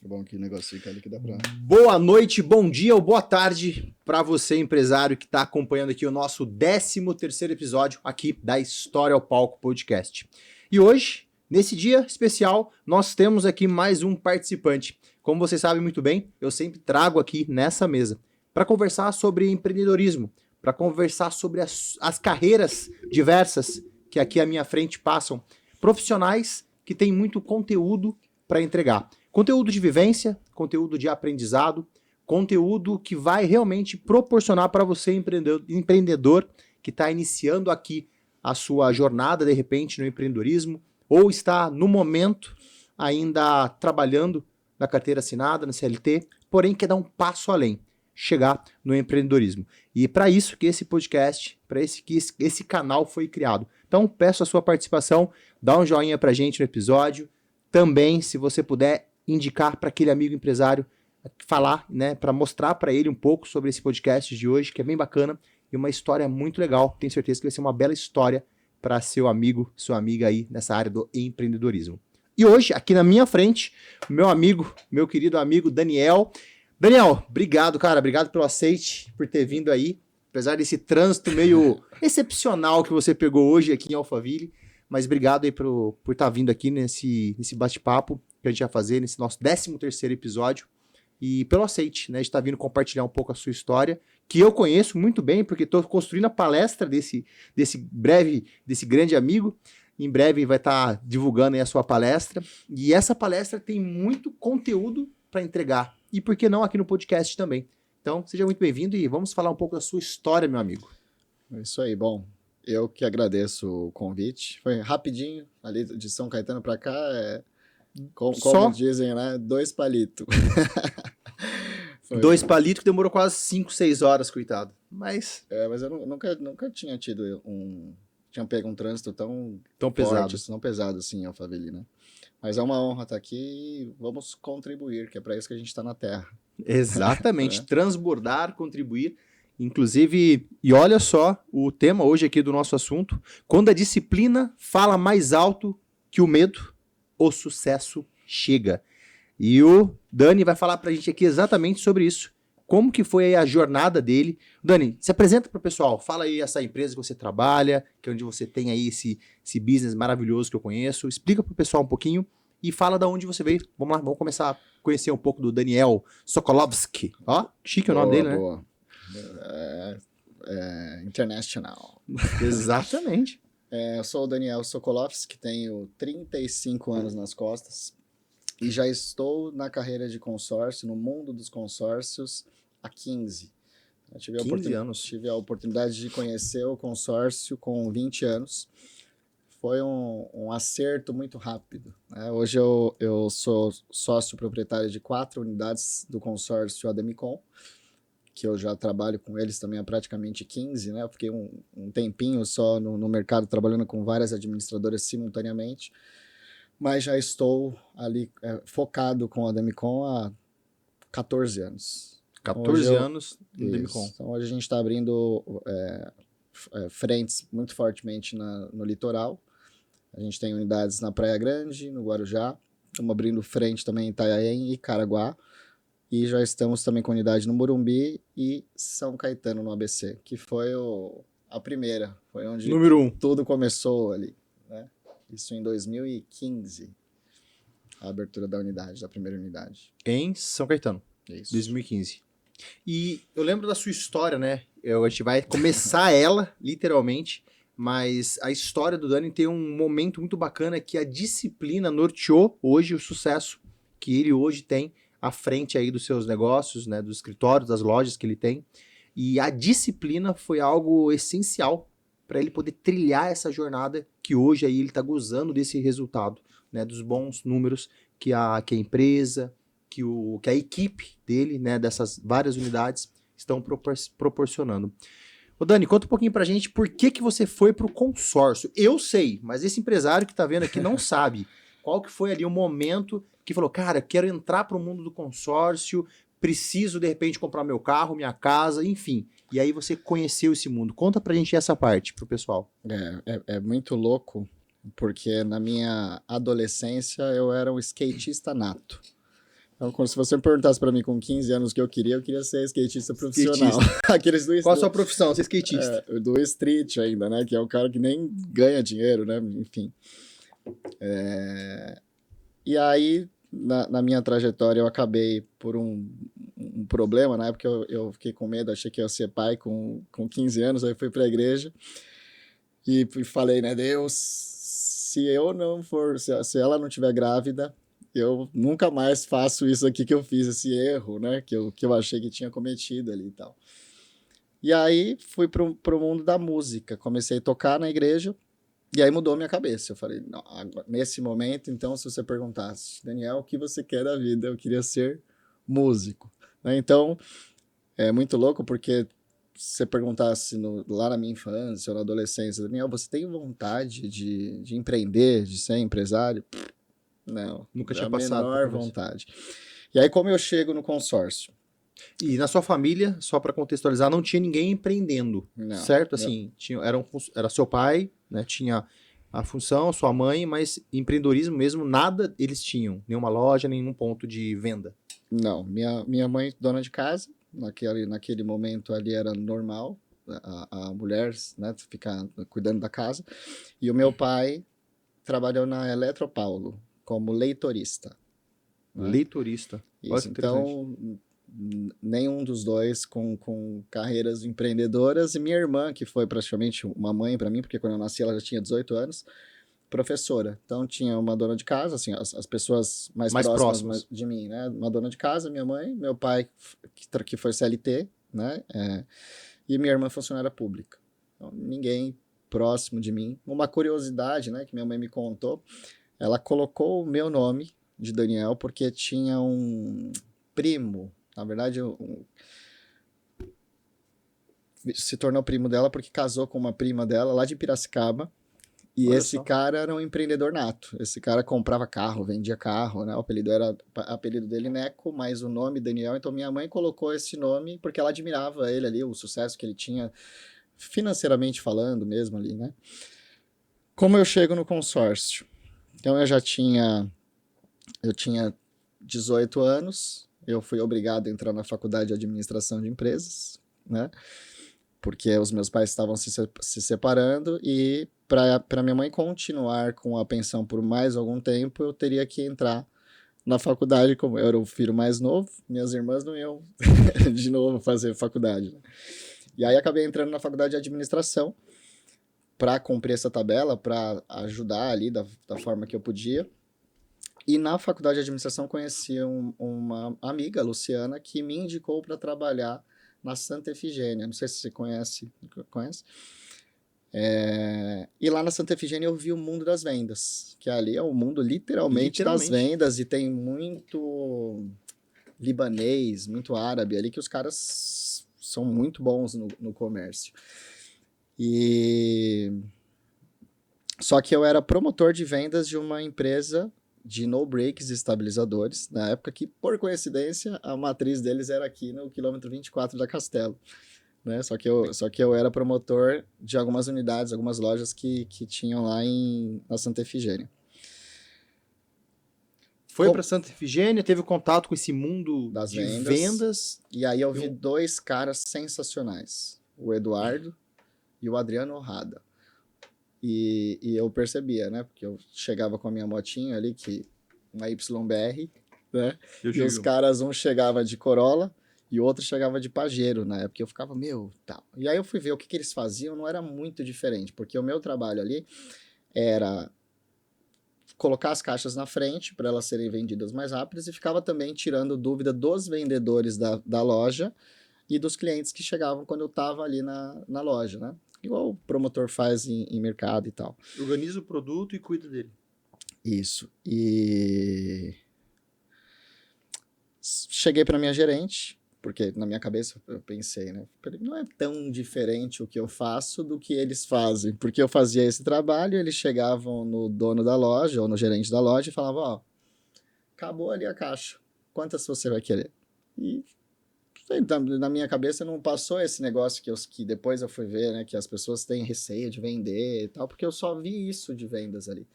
Tá bom que o negócio fica ali que dá pra... Boa noite, bom dia ou boa tarde para você, empresário, que está acompanhando aqui o nosso 13º episódio aqui da História ao Palco Podcast. E hoje, nesse dia especial, nós temos aqui mais um participante. Como vocês sabem muito bem, eu sempre trago aqui nessa mesa para conversar sobre empreendedorismo, para conversar sobre as carreiras diversas que aqui à minha frente passam, profissionais que têm muito conteúdo para entregar. Conteúdo de vivência, conteúdo de aprendizado, conteúdo que vai realmente proporcionar para você, empreendedor, que está iniciando aqui a sua jornada, de repente, no empreendedorismo, ou está, no momento, ainda trabalhando na carteira assinada, na CLT, porém quer dar um passo além, chegar no empreendedorismo. E para isso que esse podcast, para esse canal foi criado. Então, peço a sua participação, dá um joinha para a gente no episódio. Também, se você puder, indicar para aquele amigo empresário, falar, né, para mostrar para ele um pouco sobre esse podcast de hoje, que é bem bacana e uma história muito legal. Tenho certeza que vai ser uma bela história para seu amigo, sua amiga aí nessa área do empreendedorismo. E hoje, aqui na minha frente, meu amigo, meu querido amigo Daniel. Daniel, obrigado, cara, obrigado pelo aceite, por ter vindo aí, apesar desse trânsito meio excepcional que você pegou hoje aqui em Alphaville. Mas obrigado aí por estar vindo aqui nesse bate-papo que a gente vai fazer nesse nosso 13º episódio. E pelo aceite, né? De estar vindo compartilhar um pouco a sua história, que eu conheço muito bem, porque estou construindo a palestra desse grande amigo. Em breve vai estar divulgando aí a sua palestra. E essa palestra tem muito conteúdo para entregar. E por que não aqui no podcast também? Então, seja muito bem-vindo e vamos falar um pouco da sua história, meu amigo. É isso aí, bom. Eu que agradeço o convite. Foi rapidinho, ali de São Caetano para cá, como dizem, né? 2 palitos. 2 palitos que demorou quase 5, 6 horas, coitado. Mas eu nunca tinha tinha pego um trânsito tão pesado. Tão pesado assim em Alphaville, né? Mas é uma honra estar aqui e vamos contribuir, que é para isso que a gente está na Terra. Exatamente, transbordar, contribuir. Inclusive, e olha só o tema hoje aqui do nosso assunto: quando a disciplina fala mais alto que o medo, o sucesso chega. E o Dani vai falar pra gente aqui exatamente sobre isso. Como que foi aí a jornada dele. Dani, se apresenta pro pessoal, fala aí essa empresa que você trabalha, que é onde você tem aí esse business maravilhoso que eu conheço. Explica pro pessoal um pouquinho e fala de onde você veio. Vamos lá, vamos começar a conhecer um pouco do Daniel Sokolovski. Ó, chique o nome dele, né? Boa. International. Exatamente. Eu sou o Daniel Sokolovski, tenho 35 anos nas costas e já estou na carreira de consórcio, no mundo dos consórcios, há 15. Eu tive 15 anos. Tive a oportunidade de conhecer o consórcio com 20 anos. Foi um acerto muito rápido, né? Hoje eu sou sócio proprietário de 4 unidades do consórcio Ademicon, que eu já trabalho com eles também há praticamente 15, né? Eu fiquei um tempinho só no mercado trabalhando com várias administradoras simultaneamente, mas já estou ali focado com a Ademicon há 14 anos. 14 anos no Ademicon. Então hoje a gente está abrindo frentes muito fortemente no litoral. A gente tem unidades na Praia Grande, no Guarujá, estamos abrindo frente também em Itanhaém e Caraguá. E já estamos também com unidade no Morumbi e São Caetano, no ABC, que foi a primeira. Foi onde Número 1. Tudo começou ali, né? Isso em 2015, a abertura da primeira unidade. Em São Caetano. Isso. 2015. E eu lembro da sua história, né? A gente vai começar ela, literalmente, mas a história do Dani tem um momento muito bacana que a disciplina norteou hoje o sucesso que ele hoje tem à frente aí dos seus negócios, né, dos escritórios, das lojas que ele tem. E a disciplina foi algo essencial para ele poder trilhar essa jornada que hoje aí ele está gozando desse resultado, né, dos bons números que a empresa, que a equipe dele, né, dessas várias unidades estão proporcionando. Ô Dani, conta um pouquinho pra gente por que você foi pro consórcio. Eu sei, mas esse empresário que tá vendo aqui não sabe. Qual que foi ali o momento que falou, cara, quero entrar pro mundo do consórcio, preciso de repente comprar meu carro, minha casa, enfim. E aí você conheceu esse mundo. Conta pra gente essa parte pro pessoal. É muito louco, porque na minha adolescência eu era um skatista nato. Então, se você me perguntasse para mim com 15 anos o que eu queria ser skatista profissional. Skatista. Aqueles do, Qual a sua profissão? Você é skatista. do street ainda, né? Que é o cara que nem ganha dinheiro, né? Enfim. E aí, na minha trajetória, eu acabei por um problema. Na época eu fiquei com medo, achei que eu ia ser pai com 15 anos, aí fui para a igreja e falei, né, Deus, se eu não for, se ela não estiver grávida, eu nunca mais faço isso aqui que eu fiz, esse erro, né, que eu achei que tinha cometido ali e tal. E aí fui pro mundo da música, comecei a tocar na igreja, e aí mudou minha cabeça. Eu falei, não, nesse momento, então, se você perguntasse, Daniel, o que você quer da vida? Eu queria ser músico. Né? Então, é muito louco porque se você perguntasse lá na minha infância ou na adolescência, Daniel, você tem vontade de empreender, de ser empresário? Não, Nunca é tinha a passado menor por você. vontade. E aí, como eu chego no consórcio? E na sua família, só para contextualizar, não tinha ninguém empreendendo, Não, certo? Assim, era seu pai, né? Tinha a função, sua mãe, mas empreendedorismo mesmo, nada eles tinham. Nenhuma loja, nenhum ponto de venda. não. Minha mãe, dona de casa, naquele momento ali era normal, a mulher, né, ficar cuidando da casa. E o meu pai trabalhou na Eletropaulo como leitorista. Né? Leitorista. Olha Isso, que interessante. então, nenhum dos dois com carreiras empreendedoras. E minha irmã, que foi praticamente uma mãe para mim, porque quando eu nasci ela já tinha 18 anos, professora. Então, tinha uma dona de casa, assim, as pessoas mais próximas de mim, né? Uma dona de casa, minha mãe, meu pai, que foi CLT, né? E minha irmã funcionária pública. Então, ninguém próximo de mim. Uma curiosidade, né, que minha mãe me contou, ela colocou o meu nome de Daniel porque tinha um primo, na verdade, se tornou primo dela porque casou com uma prima dela lá de Piracicaba. E Olha esse só. cara era um empreendedor nato. Esse cara comprava carro, vendia carro, né? O apelido dele Neco, mas o nome Daniel. Então minha mãe colocou esse nome porque ela admirava ele ali, o sucesso que ele tinha financeiramente falando mesmo ali, né? Como eu chego no consórcio? Então eu tinha 18 anos, eu fui obrigado a entrar na faculdade de administração de empresas, né? Porque os meus pais estavam se separando e para minha mãe continuar com a pensão por mais algum tempo, eu teria que entrar na faculdade, como eu era o filho mais novo, minhas irmãs não iam de novo fazer faculdade. Né? E aí acabei entrando na faculdade de administração para cumprir essa tabela, para ajudar ali da forma que eu podia. E na faculdade de administração conheci uma amiga, Luciana, que me indicou para trabalhar na Santa Efigênia. Não sei se você conhece. E lá na Santa Efigênia eu vi o mundo das vendas, que ali é o mundo literalmente das vendas e tem muito libanês, muito árabe ali, que os caras são muito bons no comércio. Só que eu era promotor de vendas de uma empresa de no-breaks estabilizadores, na época que, por coincidência, a matriz deles era aqui no quilômetro 24 da Castelo. Né? Só que eu era promotor de algumas unidades, algumas lojas que tinham lá na Santa Efigênia. Foi para Santa Efigênia, teve contato com esse mundo das de vendas. E aí eu vi dois caras sensacionais, o Eduardo e o Adriano Orrada. E eu percebia, né? Porque eu chegava com a minha motinha ali, uma YBR, né? E os caras, um chegava de Corolla e o outro chegava de Pajero, na época eu ficava, tal. E aí eu fui ver o que eles faziam, não era muito diferente, porque o meu trabalho ali era colocar as caixas na frente para elas serem vendidas mais rápidas e ficava também tirando dúvida dos vendedores da loja e dos clientes que chegavam quando eu estava ali na loja, né? Igual o promotor faz em mercado e tal. Organiza o produto e cuida dele. Isso. E cheguei para minha gerente, porque na minha cabeça eu pensei, né? Não é tão diferente o que eu faço do que eles fazem, porque eu fazia esse trabalho, eles chegavam no dono da loja ou no gerente da loja e falavam, ó, acabou ali a caixa, quantas você vai querer? E na minha cabeça não passou esse negócio que depois eu fui ver, né, que as pessoas têm receio de vender e tal, porque eu só vi isso de vendas ali.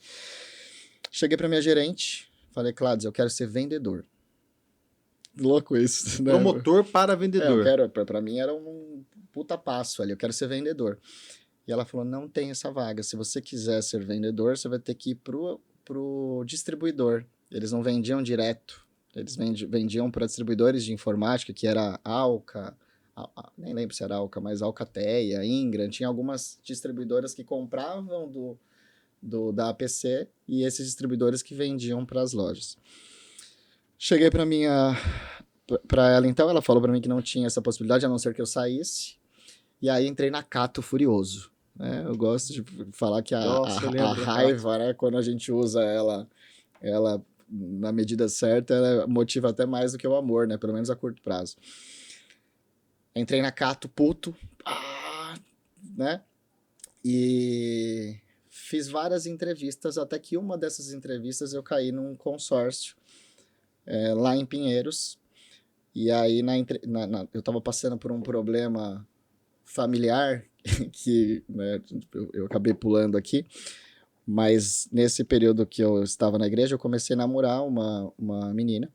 Cheguei para minha gerente, falei, Cláudio, eu quero ser vendedor. Louco isso, né? Promotor para Eu vendedor. quero, pra mim era um puta passo ali, eu quero ser vendedor. E ela falou, não tem essa vaga, se você quiser ser vendedor, você vai ter que ir pro distribuidor. Eles não vendiam direto, eles vendiam para distribuidores de informática, que era Alca, nem lembro se era Alca, mas Alcateia, Ingram, tinha algumas distribuidoras que compravam da APC e esses distribuidores que vendiam para as lojas. Cheguei para ela então, ela falou para mim que não tinha essa possibilidade, a não ser que eu saísse, e aí entrei na Cato furioso. Né? Eu gosto de falar que Nossa, eu a lembro da raiva, né, quando a gente usa ela na medida certa, ela motiva até mais do que o amor, né? Pelo menos a curto prazo. Entrei na Cato puto, né? E fiz várias entrevistas, até que uma dessas entrevistas eu caí num consórcio lá em Pinheiros. E aí eu estava passando por um problema familiar que né, eu acabei pulando aqui. Mas nesse período que eu estava na igreja, eu comecei a namorar uma menina,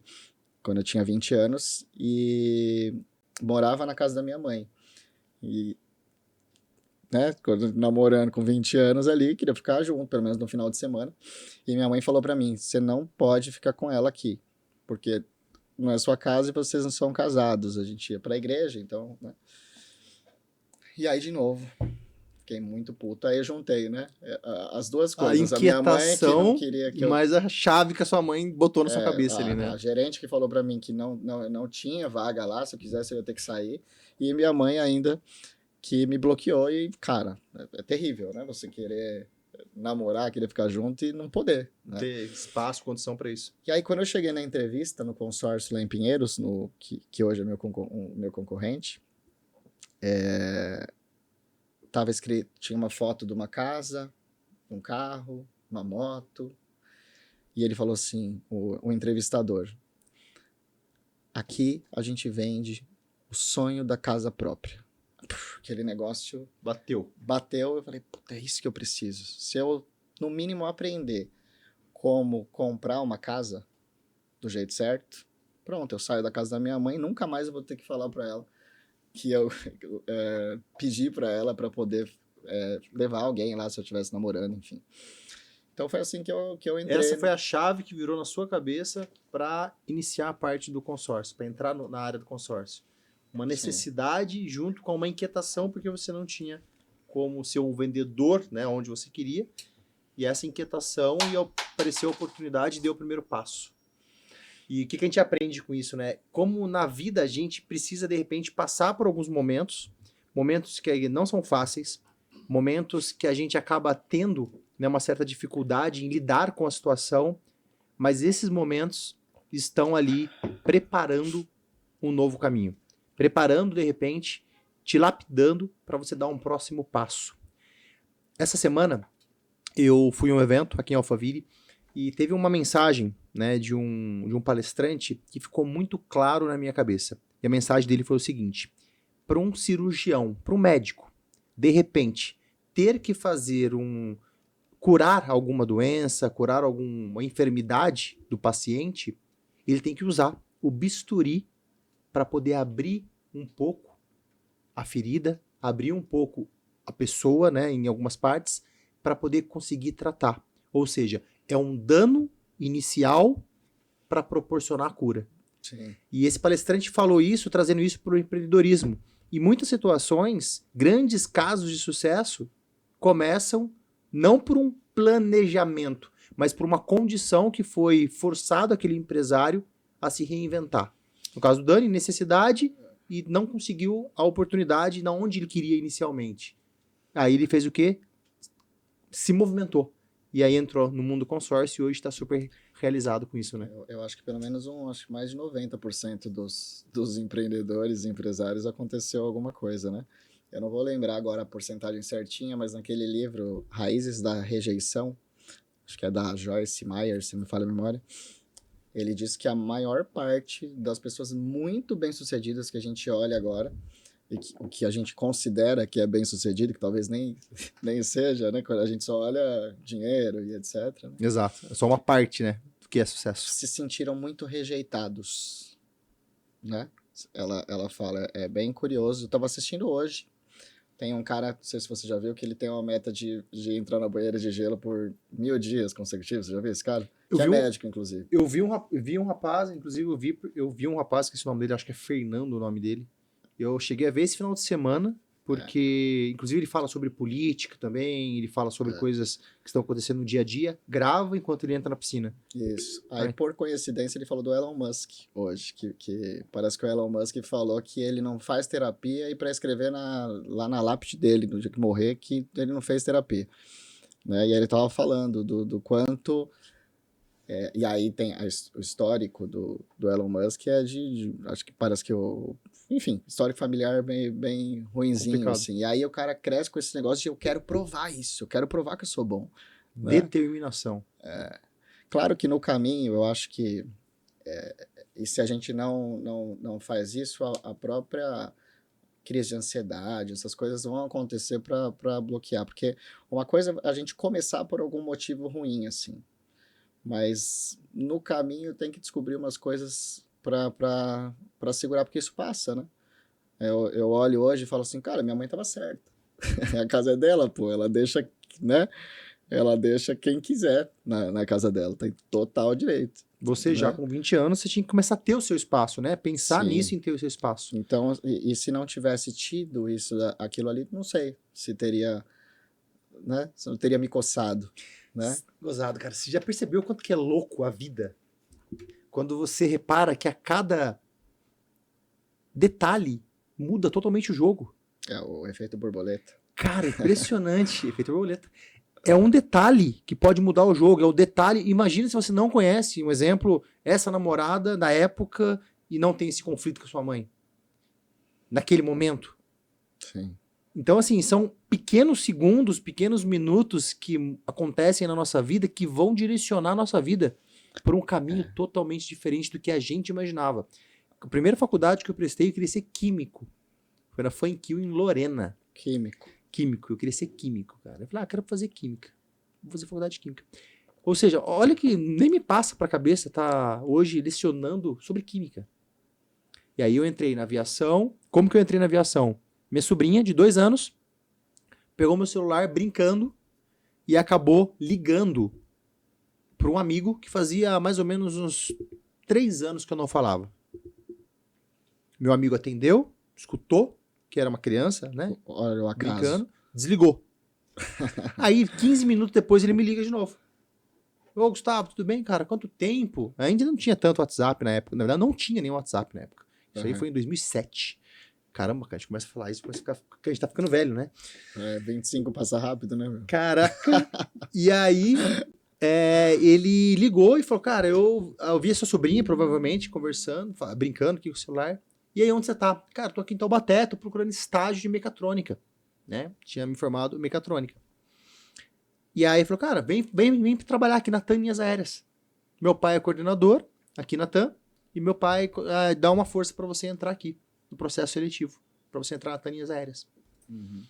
quando eu tinha 20 anos, e morava na casa da minha mãe. E, né, namorando com 20 anos ali, queria ficar junto, pelo menos no final de semana. E minha mãe falou para mim, você não pode ficar com ela aqui, porque não é sua casa e vocês não são casados. A gente ia pra igreja, então, né? E aí, de novo, fiquei muito puto. Aí eu juntei, né? As duas coisas. A minha mãe que não Inquietação, queria que eu... mas a chave que a sua mãe botou na sua cabeça ali, né? A gerente que falou para mim que não tinha vaga lá, se eu quisesse eu ia ter que sair. E minha mãe ainda que me bloqueou. E, cara, é terrível, né? Você querer namorar, querer ficar junto e não poder. Né? Ter espaço, condição para isso. E aí, quando eu cheguei na entrevista no consórcio lá em Pinheiros, que hoje é meu concorrente, tava escrito, tinha uma foto de uma casa, um carro, uma moto. E ele falou assim, o entrevistador, aqui a gente vende o sonho da casa própria. Aquele negócio Bateu. bateu, eu falei, puta, é isso que eu preciso. Se eu, no mínimo, aprender como comprar uma casa do jeito certo, pronto, eu saio da casa da minha mãe, nunca mais eu vou ter que falar para ela que eu pedi para ela para poder levar alguém lá se eu estivesse namorando, enfim. Então foi assim que eu entrei. Essa foi a chave que virou na sua cabeça para iniciar a parte do consórcio, para entrar na área do consórcio. Uma necessidade Sim. junto com uma inquietação, porque você não tinha como ser um vendedor, né, onde você queria. E essa inquietação e apareceu a oportunidade e deu o primeiro passo. E o que a gente aprende com isso, né? Como na vida a gente precisa, de repente, passar por alguns momentos que não são fáceis, momentos que a gente acaba tendo, né, uma certa dificuldade em lidar com a situação, mas esses momentos estão ali preparando um novo caminho. Preparando, de repente, te lapidando para você dar um próximo passo. Essa semana, eu fui a um evento aqui em Alphaville e teve uma mensagem, né, de um palestrante que ficou muito claro na minha cabeça. E a mensagem dele foi o seguinte: para um cirurgião, para um médico, de repente, ter que curar alguma doença, curar alguma enfermidade do paciente, ele tem que usar o bisturi para poder abrir um pouco a ferida, abrir um pouco a pessoa, né, em algumas partes, para poder conseguir tratar. Ou seja, é um dano inicial para proporcionar a cura. Sim. E esse palestrante falou isso, trazendo isso para o empreendedorismo. E muitas situações, grandes casos de sucesso, começam não por um planejamento, mas por uma condição que foi forçado aquele empresário a se reinventar. No caso do Dani, necessidade, e não conseguiu a oportunidade na onde ele queria inicialmente. Aí ele fez o quê? Se movimentou. E aí entrou no mundo consórcio e hoje está super realizado com isso, né? Eu acho que pelo menos acho que mais de 90% dos empreendedores e empresários aconteceu alguma coisa, né? Eu não vou lembrar agora a porcentagem certinha, mas naquele livro Raízes da Rejeição, acho que é da Joyce Meyer, se não me falha a memória, ele diz que a maior parte das pessoas muito bem-sucedidas que a gente olha agora, e o que a gente considera que é bem-sucedido, que talvez nem seja, né? Quando a gente só olha dinheiro e etc. Né? Exato. É só uma parte, né, do que é sucesso. Se sentiram muito rejeitados. né? Ela fala, é bem curioso. Eu tava assistindo hoje. Tem um cara, não sei se você já viu, que ele tem uma meta de entrar na banheira de gelo por 1000 dias consecutivos. Você já viu esse cara? Eu Que é vi um, médico, inclusive. eu vi um rapaz, inclusive eu vi um rapaz, que esse nome dele, acho que é Fernando o nome dele. Eu cheguei a ver esse final de semana, É, porque, inclusive, ele fala sobre política também, ele fala sobre é, coisas que estão acontecendo no dia a dia, grava enquanto ele entra na piscina. isso. Aí, Ai, por coincidência, ele falou do Elon Musk hoje, que parece que o Elon Musk falou que ele não faz terapia e para escrever lá na lápide dele, no dia que morrer, que ele não fez terapia. Né? E aí ele tava falando do quanto. E aí tem o histórico do Elon Musk acho que parece que enfim, histórico familiar bem ruinzinho, complicado. assim. E aí o cara cresce com esse negócio de eu quero provar isso, eu quero provar que eu sou bom, né? Determinação. Claro que no caminho eu acho que, e se a gente não faz isso, a própria crise de ansiedade, essas coisas vão acontecer para bloquear, porque uma coisa é a gente começar por algum motivo ruim, assim, mas no caminho tem que descobrir umas coisas para segurar, porque isso passa, né? Eu olho hoje e falo assim, cara, minha mãe estava certa. A casa é dela, pô, ela deixa, né? Ela deixa quem quiser na casa dela, tem total direito, Você já né? com 20 anos, você tinha que começar a ter o seu espaço, né? Pensar nisso Sim. em ter o seu espaço. Então, e se não tivesse tido isso, aquilo ali, não sei se teria, né? Se não teria me coçado, né? Gozado, cara. Você já percebeu quanto que é louco a vida? Quando você repara que a cada detalhe muda totalmente o jogo. É o efeito borboleta. Cara, impressionante. Efeito borboleta. É um detalhe que pode mudar o jogo. É o detalhe. Imagina se você não conhece, um exemplo, essa namorada na época e não tem esse conflito com a sua mãe. Naquele momento. Sim. Então, assim, são pequenos segundos, pequenos minutos que acontecem na nossa vida que vão direcionar a nossa vida por um caminho totalmente diferente do que a gente imaginava. A primeira faculdade que eu prestei, eu queria ser químico. Foi na Fanquil, em Lorena. Químico. Químico, eu queria ser químico, cara. Eu falei, quero fazer química. Vou fazer faculdade de química. Ou seja, olha que nem me passa pra cabeça tá hoje lecionando sobre química. E aí eu entrei na aviação. Como que eu entrei na aviação? Minha sobrinha, de 2 anos, pegou meu celular brincando e acabou ligando para um amigo que fazia mais ou menos uns 3 anos que eu não falava. Meu amigo atendeu, escutou, que era uma criança, né? Olha o acaso. Brincando, desligou. Aí, 15 minutos depois, ele me liga de novo. Ô, Gustavo, tudo bem, cara? Quanto tempo? Ainda não tinha tanto WhatsApp na época. Na verdade, não tinha nenhum WhatsApp na época. Isso aí Uhum. foi em 2007. Caramba, cara, a gente começa a falar isso, começa a ficar, porque a gente tá ficando velho, né? 25 passa rápido, né, meu? Caraca! E aí, ele ligou e falou, cara, eu vi a sua sobrinha, provavelmente, conversando, brincando aqui com o celular. E aí, onde você tá? Cara, tô aqui em Taubaté, tô procurando estágio de mecatrônica, né? Tinha me formado em mecatrônica. E aí, falou, cara, vem trabalhar aqui na TAM Linhas Aéreas. Meu pai é coordenador aqui na TAM, e meu pai dá uma força para você entrar aqui no processo seletivo, para você entrar na TAM Linhas Aéreas. Uhum.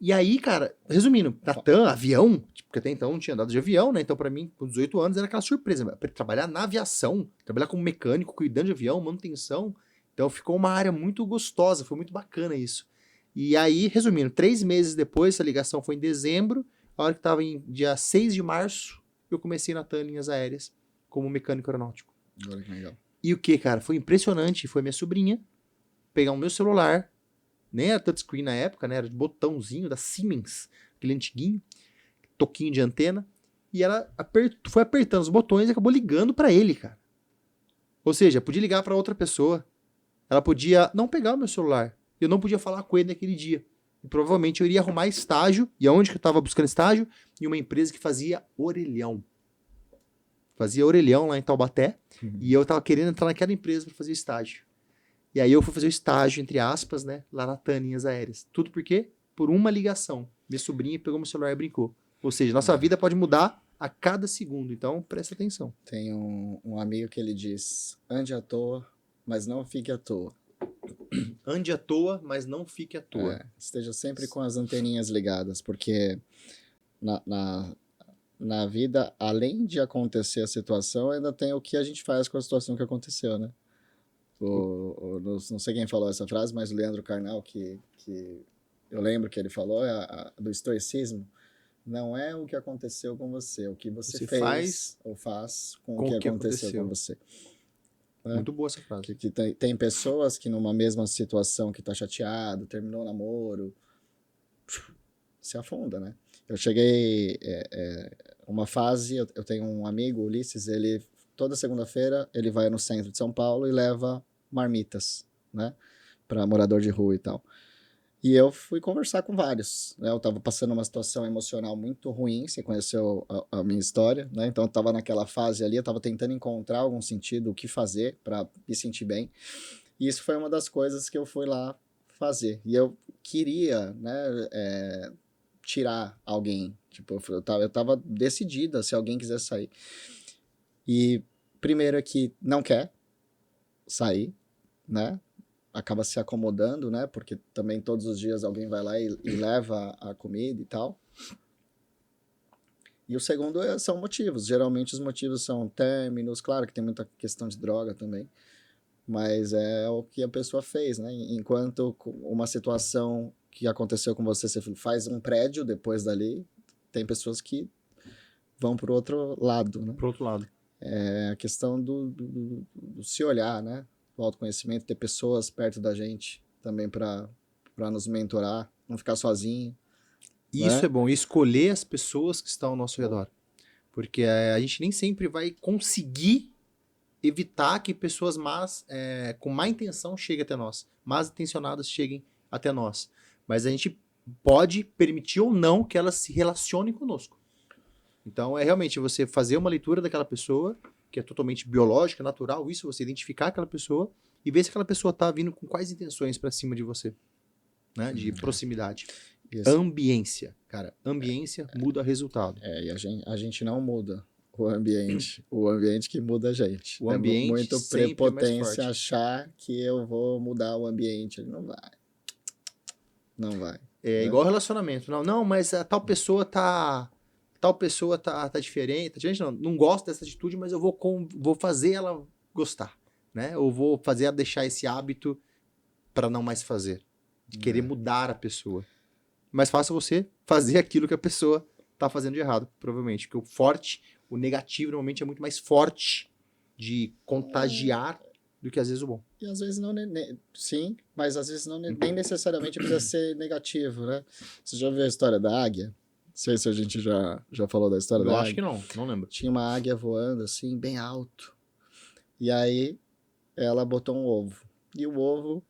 E aí, cara, resumindo, na TAM, avião, porque até então não tinha andado de avião, né? Então, pra mim, com 18 anos, era aquela surpresa. Trabalhar na aviação, trabalhar como mecânico, cuidando de avião, manutenção. Então, ficou uma área muito gostosa, foi muito bacana isso. E aí, resumindo, 3 meses depois, essa ligação foi em dezembro, a hora que tava em dia 6 de março, eu comecei na TAM Linhas Aéreas, como mecânico aeronáutico. Olha que legal. E o que, cara? Foi impressionante. Foi minha sobrinha pegar o meu celular, nem era touchscreen na época, né? Era de botãozinho da Siemens, aquele antiguinho, toquinho de antena. E ela foi apertando os botões e acabou ligando pra ele, cara. Ou seja, podia ligar pra outra pessoa. Ela podia não pegar o meu celular. Eu não podia falar com ele naquele dia. E provavelmente eu iria arrumar estágio. E aonde que eu tava buscando estágio? Em uma empresa que fazia orelhão. Fazia orelhão lá em Taubaté. Uhum. E eu tava querendo entrar naquela empresa pra fazer estágio. E aí eu fui fazer o estágio, entre aspas, né? Lá na TAM Linhas Aéreas. Tudo por quê? Por uma ligação. Minha sobrinha pegou meu celular e brincou. Ou seja, nossa vida pode mudar a cada segundo. Então, presta atenção. Tem um amigo que ele diz: ande à toa, mas não fique à toa. Ande à toa, mas não fique à toa. Esteja sempre com as anteninhas ligadas, porque na, na, na vida, além de acontecer a situação, ainda tem o que a gente faz com a situação que aconteceu, né? Não sei quem falou essa frase, mas o Leandro Carnal, que eu lembro que ele falou, do estoicismo, não é o que aconteceu com você, é o que você fez ou faz com o que aconteceu com você. Muito boa essa frase. Que tem pessoas que numa mesma situação que tá chateado, terminou o namoro, se afunda, né? Eu cheguei uma fase, eu tenho um amigo, Ulisses, ele toda segunda-feira ele vai no centro de São Paulo e leva marmitas, né, para morador de rua e tal. E eu fui conversar com vários, né? Eu tava passando uma situação emocional muito ruim, você conheceu a minha história, né? Então eu tava naquela fase ali, eu tava tentando encontrar algum sentido, o que fazer para me sentir bem. E isso foi uma das coisas que eu fui lá fazer. E eu queria, né, tirar alguém. Tipo, eu tava decidida se alguém quiser sair. E primeiro é que não quer sair, né? Acaba se acomodando, né? Porque também todos os dias alguém vai lá e leva a comida e tal. E o segundo são motivos. Geralmente os motivos são términos, claro que tem muita questão de droga também, mas é o que a pessoa fez, né? Enquanto uma situação que aconteceu com você faz um prédio depois dali, tem pessoas que vão pro outro lado, né? Pro outro lado. É a questão do se olhar, né? O autoconhecimento, ter pessoas perto da gente também para nos mentorar, não ficar sozinho. Isso né? é bom, escolher as pessoas que estão ao nosso redor. Porque a gente nem sempre vai conseguir evitar que pessoas com má intenção cheguem até nós. Más intencionadas cheguem até nós. Mas a gente pode permitir ou não que elas se relacionem conosco. Então, é realmente você fazer uma leitura daquela pessoa, que é totalmente biológica, natural, isso, você identificar aquela pessoa e ver se aquela pessoa tá vindo com quais intenções para cima de você, né? De proximidade. Isso. Ambiência. Cara, ambiência muda resultado. E a gente não muda o ambiente que muda a gente. O ambiente muito sempre prepotência é mais forte. achar que eu vou mudar o ambiente. Ele não vai. Não vai. É igual relacionamento. Não, mas a tal pessoa tá diferente. Não gosto dessa atitude, mas eu vou fazer ela gostar, né? Eu vou fazer ela deixar esse hábito para não mais fazer. De querer mudar a pessoa. Mais fácil você fazer aquilo que a pessoa tá fazendo de errado, provavelmente. Porque o negativo normalmente é muito mais forte de contagiar do que às vezes o bom. E às vezes não, sim, mas às vezes não nem necessariamente precisa ser negativo, né? Você já viu a história da águia? Não sei se a gente já falou da história da águia. Eu acho que não lembro. Tinha uma águia voando assim, bem alto. E aí ela botou um ovo. E o ovo,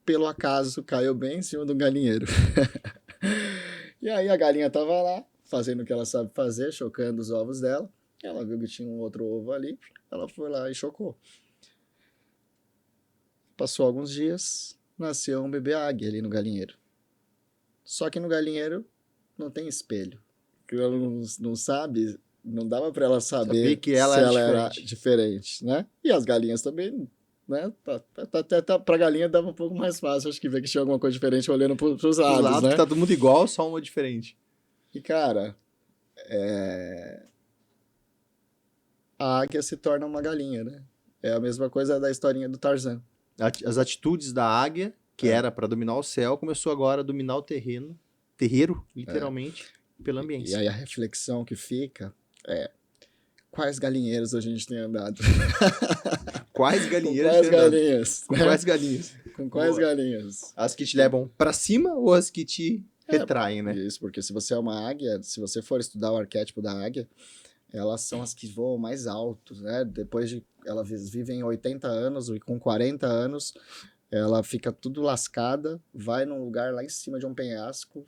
pelo acaso, caiu bem em cima do galinheiro. E aí a galinha tava lá, fazendo o que ela sabe fazer, chocando os ovos dela. Ela viu que tinha um outro ovo ali, ela foi lá e chocou. Passou alguns dias, nasceu um bebê águia ali no galinheiro. Só que no galinheiro não tem espelho. Ela não sabe, não dava para ela saber que ela se era ela era diferente, né? E as galinhas também, né? Até pra galinha dava um pouco mais fácil, acho que ver que tinha alguma coisa diferente olhando pros lados, né? Que tá todo mundo igual, só uma diferente. E, cara, a águia se torna uma galinha, né? É a mesma coisa da historinha do Tarzan. As atitudes da águia, que era para dominar o céu, começou agora a dominar o terreiro, literalmente, pela ambiência. E aí a reflexão que fica é: quais galinheiros a gente tem andado? Quais galinheiros? Com quais galinhas? Com quais galinhas? Com quais galinhas? As que te levam para cima ou as que te retraem, né? Isso, porque se você é uma águia, se você for estudar o arquétipo da águia, elas são as que voam mais altos, né? Depois de elas vivem 80 anos e com 40 anos ela fica tudo lascada, vai num lugar lá em cima de um penhasco,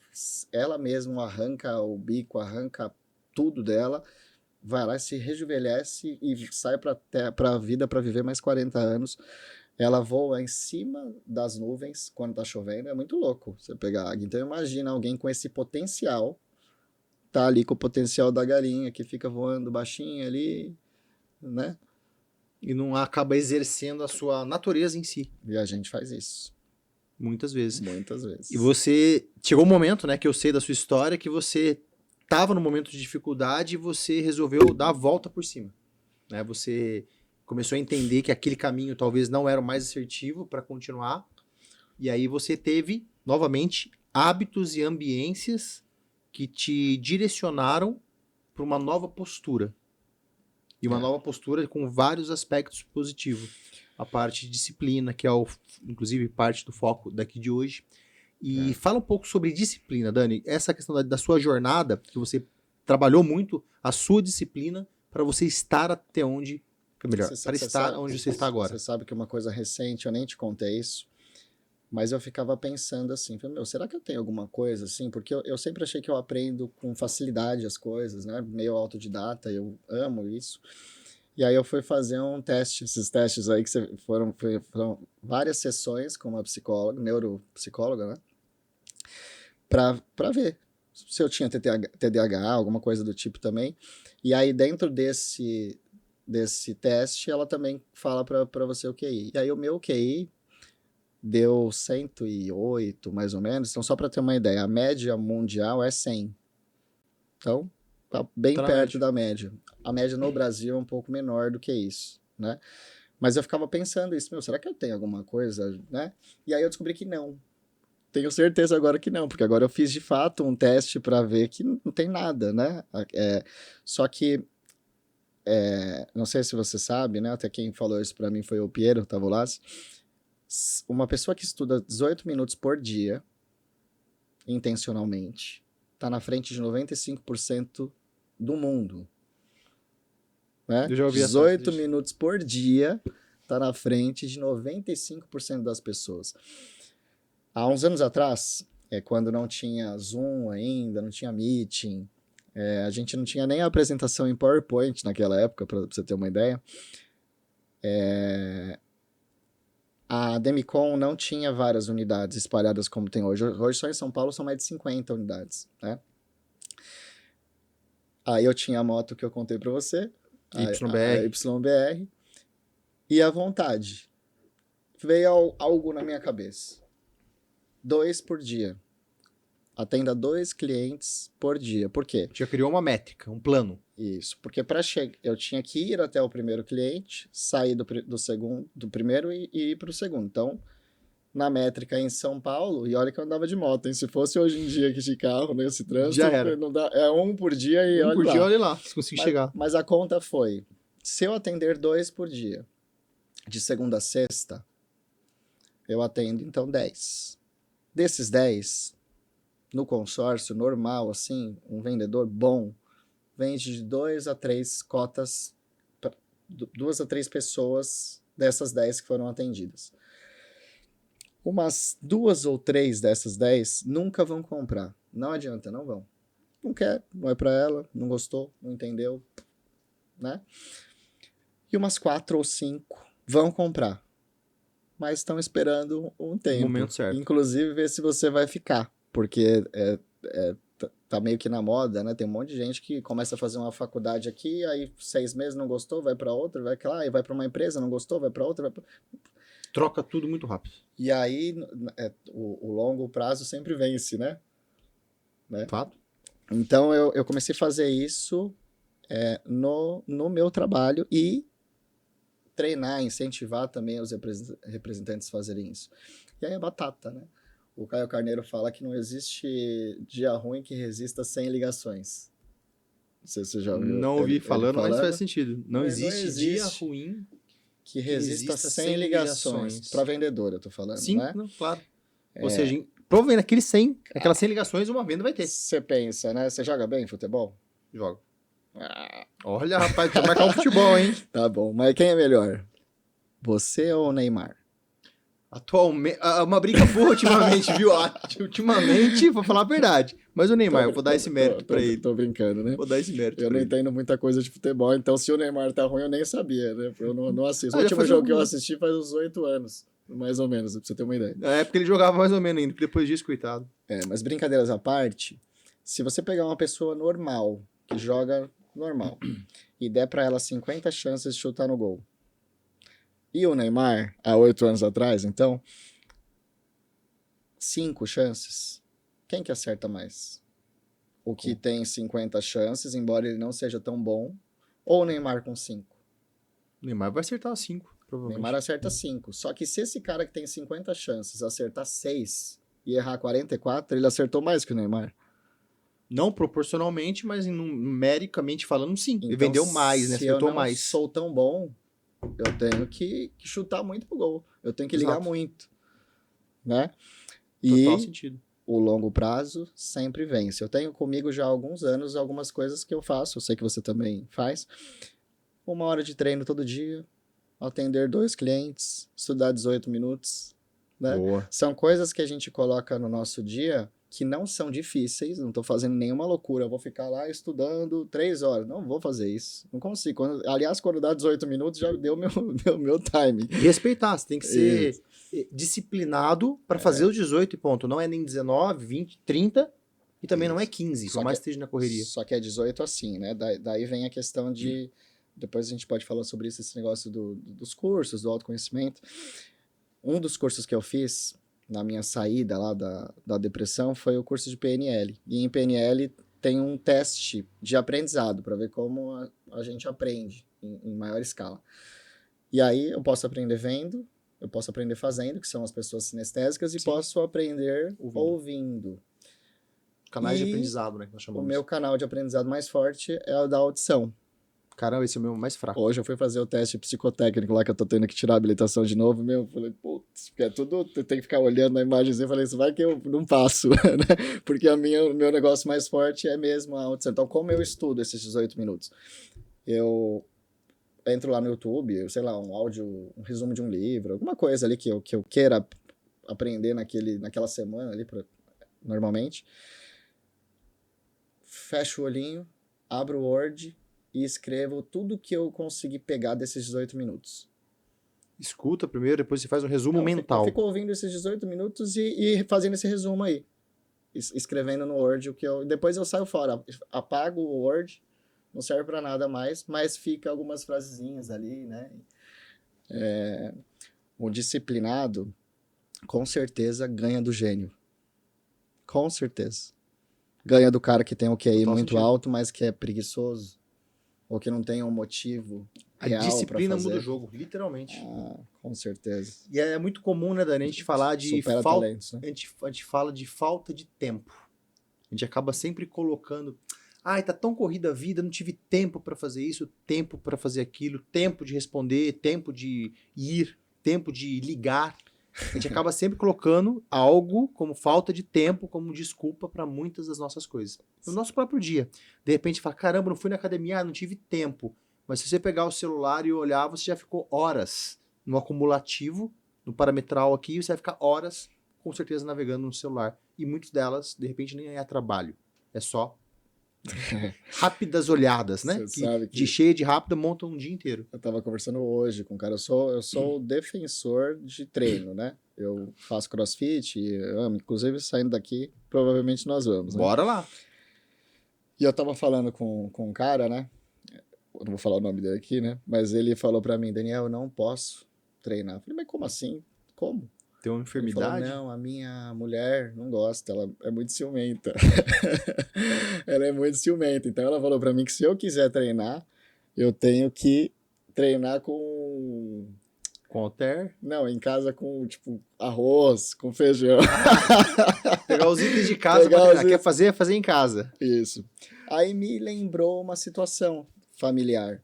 ela mesma arranca o bico, arranca tudo dela, vai lá, se rejuvenesce e sai para a vida para viver mais 40 anos. Ela voa em cima das nuvens quando tá chovendo, é muito louco você pegar a águia. Então imagina alguém com esse potencial, tá ali com o potencial da galinha, que fica voando baixinho ali, né? E não acaba exercendo a sua natureza em si. E a gente faz isso. Muitas vezes. Muitas vezes. E você... Chegou um momento, né, que eu sei da sua história, que você tava num momento de dificuldade e você resolveu dar a volta por cima. Né? Você começou a entender que aquele caminho talvez não era o mais assertivo para continuar. E aí você teve, novamente, hábitos e ambiências que te direcionaram para uma nova postura. E uma nova postura com vários aspectos positivos. A parte de disciplina, que é, inclusive, parte do foco daqui de hoje. E fala um pouco sobre disciplina, Dani. Essa questão da sua jornada, que você trabalhou muito a sua disciplina para você estar até onde... Melhor, para estar onde você está agora. Você sabe que uma coisa recente, eu nem te contei isso, mas eu ficava pensando assim, meu, será que eu tenho alguma coisa assim? Porque eu sempre achei que eu aprendo com facilidade as coisas, né? Meio autodidata, eu amo isso. E aí eu fui fazer um teste, esses testes aí que foram várias sessões com uma psicóloga, neuropsicóloga, né? Para ver se eu tinha TDAH, alguma coisa do tipo também. E aí dentro desse teste, ela também fala para você o QI. E aí o meu QI deu 108, mais ou menos. Então, só para ter uma ideia, a média mundial é 100. Então, tá bem perto da média. A média no Brasil é um pouco menor do que isso, né? Mas eu ficava pensando isso, meu, será que eu tenho alguma coisa, né? E aí eu descobri que não. Tenho certeza agora que não, porque agora eu fiz de fato um teste para ver que não tem nada, né? Só que não sei se você sabe, né? Até quem falou isso para mim foi o Piero Tavolazzi. Uma pessoa que estuda 18 minutos por dia, intencionalmente, está na frente de 95% do mundo. Né? Eu já ouvi 18 minutos por dia está na frente de 95% das pessoas. Há uns anos atrás, quando não tinha Zoom ainda, não tinha Meeting, a gente não tinha nem a apresentação em PowerPoint naquela época, para você ter uma ideia. A Demicon não tinha várias unidades espalhadas como tem hoje. Hoje só em São Paulo são mais de 50 unidades, né? Aí eu tinha a moto que eu contei para você, a YBR, e a vontade. Veio algo na minha cabeça. 2 por dia. Atenda 2 clientes por dia. Por quê? Já criou uma métrica, um plano. Isso, porque para chegar, eu tinha que ir até o primeiro cliente, sair do primeiro e ir para o segundo. Então, na métrica em São Paulo, e olha que eu andava de moto, hein? Se fosse hoje em dia aqui de carro, nesse trânsito, já era. Não dá, é 1 por dia e olha lá. Olha lá, se conseguir chegar. Mas a conta foi, se eu atender 2 por dia, de segunda a sexta, eu atendo então 10. Desses 10, no consórcio normal, assim, um vendedor bom, vende de 2 a 3 cotas, 2 a 3 pessoas dessas 10 que foram atendidas. Umas 2 ou 3 dessas 10 nunca vão comprar. Não adianta, não vão. Não quer, não é para ela, não gostou, não entendeu, né? E umas 4 ou 5 vão comprar, mas estão esperando um tempo. O momento certo. Inclusive, ver se você vai ficar, porque tá meio que na moda, né? Tem um monte de gente que começa a fazer uma faculdade aqui, aí 6 meses não gostou, vai para outra, vai lá, e vai para uma empresa, não gostou, vai para outra, troca tudo muito rápido. E aí o longo prazo sempre vence, né? Fato. Então eu comecei a fazer isso no meu trabalho e treinar, incentivar também os representantes a fazerem isso. E aí é batata, né? O Caio Carneiro fala que não existe dia ruim que resista 100 ligações. Não sei se você já ouviu. Não ouvi falando, mas faz sentido. Não existe dia ruim que resista 100 ligações. Para vendedor, eu tô falando, sim, né? Não, claro. Ou seja, provavelmente aquelas 100 ligações, uma venda vai ter. Você pensa, né? Você joga bem futebol? Jogo. Olha, rapaz, deixa eu marcar um futebol, hein? Tá bom, mas quem é melhor? Você ou o Neymar? Atualmente, uma briga boa ultimamente, viu? Ultimamente, vou falar a verdade. Mas o Neymar, eu vou dar esse mérito pra ele. Tô brincando, né? Vou dar esse mérito. Eu não entendo muita coisa de futebol, então se o Neymar tá ruim, eu nem sabia, né? Eu não assisto. O último jogo que eu assisti faz uns 8 anos, mais ou menos, pra você ter uma ideia. É, porque ele jogava mais ou menos ainda, depois disso, coitado. Mas brincadeiras à parte, se você pegar uma pessoa normal, que joga normal, e der pra ela 50 chances de chutar no gol, e o Neymar, há 8 anos atrás, então, 5 chances. Quem que acerta mais? O que tem 50 chances, embora ele não seja tão bom, ou o Neymar com 5? O Neymar vai acertar 5, O provavelmente. Neymar acerta 5. Só que se esse cara que tem 50 chances acertar 6 e errar 44, ele acertou mais que o Neymar. Não proporcionalmente, mas numericamente falando, sim. Ele Então, vendeu mais, né? se eu Acertou não mais. sou tão bom, eu tenho que chutar muito pro gol. Eu tenho que ligar Exato. muito, né? Total E sentido. o longo prazo sempre vence. Eu tenho comigo já há alguns anos algumas coisas que eu faço, eu sei que você também faz. 1 hora de treino todo dia, atender 2 clientes, estudar 18 minutos, né? Boa. São coisas que a gente coloca no nosso dia que não são difíceis, não estou fazendo nenhuma loucura, eu vou ficar lá estudando 3 horas, não vou fazer isso, não consigo. Aliás, quando dá 18 minutos já deu meu time. E respeitar, você tem que ser Isso. disciplinado para fazer os 18 e ponto. Não é nem 19, 20, 30 e também não é 15, Só por mais que- que esteja na correria. Só que é 18 assim, né? Daí vem a questão de. Depois a gente pode falar sobre isso, esse negócio dos cursos, do autoconhecimento. Um dos cursos que eu fiz na minha saída lá da depressão foi o curso de PNL. E em PNL tem um teste de aprendizado para ver como a gente aprende em maior escala. E aí eu posso aprender vendo, eu posso aprender fazendo, que são as pessoas sinestésicas, e Sim. posso aprender Ouvindo. ouvindo. Canais de E aprendizado, né? Que nós O chamamos. meu canal de aprendizado mais forte é o da audição. Caramba, esse é o meu mais fraco. Hoje eu fui fazer o teste psicotécnico lá, que eu tô tendo que tirar a habilitação de novo, meu, eu falei, putz, porque é tudo, tem que ficar olhando a imagem assim, eu falei, isso vai que eu não passo, né? Porque o meu negócio mais forte é mesmo a audição. Então, como eu estudo esses 18 minutos? Eu entro lá no YouTube, sei lá, um áudio, um resumo de um livro, alguma coisa ali que eu queira aprender naquela semana ali, normalmente. Fecho o olhinho, abro o Word e escrevo tudo que eu consegui pegar desses 18 minutos. Escuta primeiro, depois você faz um resumo mental. Eu fico ouvindo esses 18 minutos e fazendo esse resumo aí. Escrevendo no Word o que eu... Depois eu saio fora, apago o Word, não serve para nada mais, mas fica algumas frasezinhas ali, né? O disciplinado, com certeza, ganha do gênio. Com certeza. Ganha do cara que tem o QI Total muito sentido. alto, mas que é preguiçoso. Ou que não tem um motivo A real para disciplina fazer. muda o jogo, literalmente. Com certeza. E é muito comum, né, Dani, a gente falar de Supera falta. talentos, né? A gente fala de falta de tempo. A gente acaba sempre colocando. Ai, tá tão corrida a vida, não tive tempo para fazer isso, tempo para fazer aquilo, tempo de responder, tempo de ir, tempo de ligar. A gente acaba sempre colocando algo como falta de tempo, como desculpa para muitas das nossas coisas. No nosso próprio dia. De repente, fala: caramba, não fui na academia, não tive tempo. Mas se você pegar o celular e olhar, você já ficou horas no acumulativo, no parametral aqui, você vai ficar horas, com certeza, navegando no celular. E muitas delas, de repente, nem é trabalho. É só rápidas olhadas, né? Você sabe que- De cheia de rápida montam um dia inteiro. Eu tava conversando hoje com um cara, eu sou defensor de treino, né? Eu faço crossfit, amo, inclusive saindo daqui, provavelmente nós vamos, né? Bora lá. E eu tava falando com um cara, né? Eu não vou falar o nome dele aqui, né? Mas ele falou pra mim, Daniel, eu não posso treinar. Eu falei, mas como assim? Como? Tem uma Ele falou, enfermidade. não, a minha mulher não gosta, ela é muito ciumenta. Ela é muito ciumenta. Então ela falou pra mim que se eu quiser treinar, eu tenho que treinar com... Com halter. Não, em casa com, tipo, arroz, com feijão. Pegar os itens de casa Pegar pra treinar. os Quer fazer? É fazer em casa. Isso. Aí me lembrou uma situação familiar.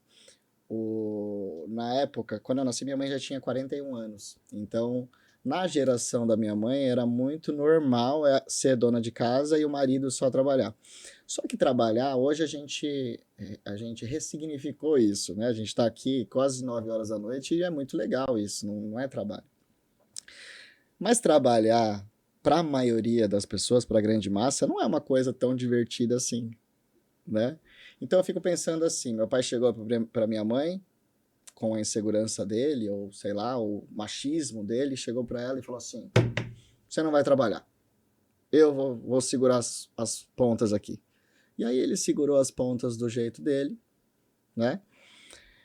Na época, quando eu nasci, minha mãe já tinha 41 anos. Então, na geração da minha mãe, era muito normal ser dona de casa e o marido só trabalhar. Só que trabalhar, hoje a gente ressignificou isso, né? A gente está aqui quase 9 horas da noite e é muito legal isso, não é trabalho. Mas trabalhar, para a maioria das pessoas, para a grande massa, não é uma coisa tão divertida assim, né? Então eu fico pensando assim, meu pai chegou para minha mãe com a insegurança dele, ou sei lá, o machismo dele, chegou para ela e falou assim, você não vai trabalhar, eu vou segurar as pontas aqui. E aí ele segurou as pontas do jeito dele, né?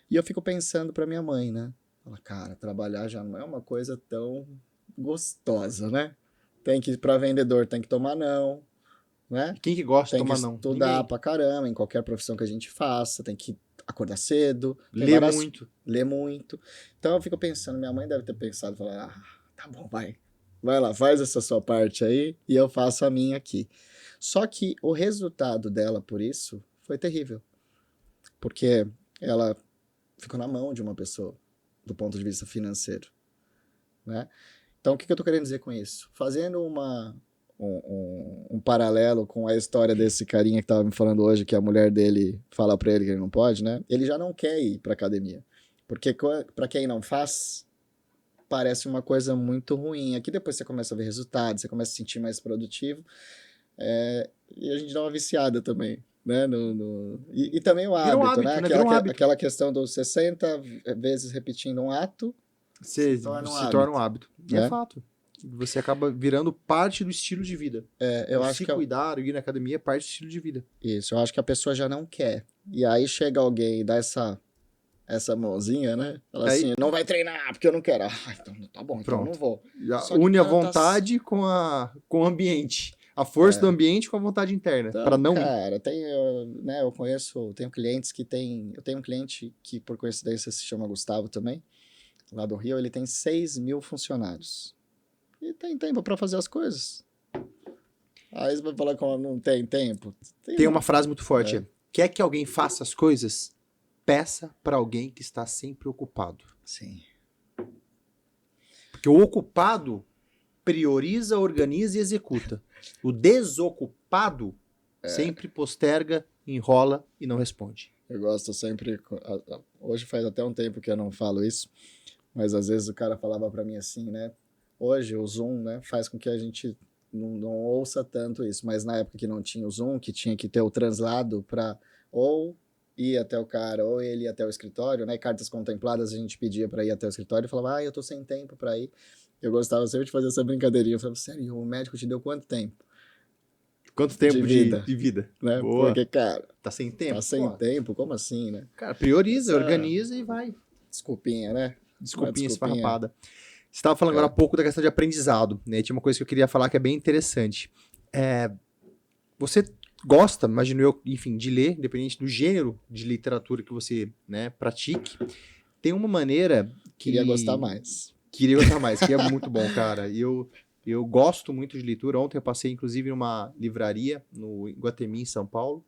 E eu fico pensando para minha mãe, né? Fala, cara, trabalhar já não é uma coisa tão gostosa, né? Para vendedor tem que tomar não, né? Quem que gosta de Tem que tomar não? estudar Ninguém. pra caramba em qualquer profissão que a gente faça, tem que acordar cedo, lê muito. Então eu fico pensando, minha mãe deve ter pensado, falar, tá bom, vai lá, faz essa sua parte aí e eu faço a minha aqui. Só que o resultado dela por isso foi terrível, porque ela ficou na mão de uma pessoa, do ponto de vista financeiro, né? Então, o que eu tô querendo dizer com isso? Fazendo um paralelo com a história desse carinha que tava me falando hoje, que a mulher dele fala pra ele que ele não pode, né? Ele já não quer ir pra academia. Porque pra quem não faz, parece uma coisa muito ruim. Aqui depois você começa a ver resultados, você começa a se sentir mais produtivo. E a gente dá uma viciada também, né? E também o Vira um hábito, hábito, né? né? Vira um hábito. Aquela questão dos 60 vezes repetindo um ato, Se torna um hábito. E é né? fato. Você acaba virando parte do estilo de vida. Eu acho que cuidar, ir na academia é parte do estilo de vida. isso, eu acho que a pessoa já não quer. E aí chega alguém e dá essa mãozinha, né? Fala Aí- assim, não vai treinar porque eu não quero. Então tá bom, então eu não vou. Já Só que une a o cara tá- vontade com o ambiente. A força do ambiente com a vontade interna. Então, Para não ir. cara, eu conheço, tenho clientes que tem, eu tenho um cliente que por coincidência se chama Gustavo também, lá do Rio, ele tem 6.000 funcionários. E tem tempo para fazer as coisas. Aí você vai falar como não tem tempo. Tem uma frase muito forte. Quer que alguém faça as coisas? Peça para alguém que está sempre ocupado. Sim. Porque o ocupado prioriza, organiza e executa. O desocupado sempre posterga, enrola e não responde. Eu gosto sempre. Hoje faz até um tempo que eu não falo isso, mas às vezes o cara falava para mim assim, né? Hoje o Zoom, né, faz com que a gente não ouça tanto isso, mas na época que não tinha o Zoom, que tinha que ter o translado para ou ir até o cara, ou ele ir até o escritório, né? Cartas contempladas a gente pedia para ir até o escritório e falava, eu tô sem tempo para ir. Eu gostava sempre de fazer essa brincadeirinha. Eu falava, sério, o médico te deu quanto tempo? Quanto tempo de vida? Né? Boa. Porque, cara, Tá sem tempo? tá sem tempo? Como assim, né? Cara, prioriza, organiza e vai. Desculpinha, né? Desculpinha esfarrapada. Você estava falando agora há pouco da questão de aprendizado, né? Tinha uma coisa que eu queria falar que é bem interessante. Você gosta, imagino eu, enfim, de ler, independente do gênero de literatura que você, né, pratique. Tem uma maneira que... Queria gostar mais. Queria gostar mais, que é muito bom, cara. Eu gosto muito de leitura. Ontem eu passei, inclusive, numa livraria no Iguatemi, em São Paulo,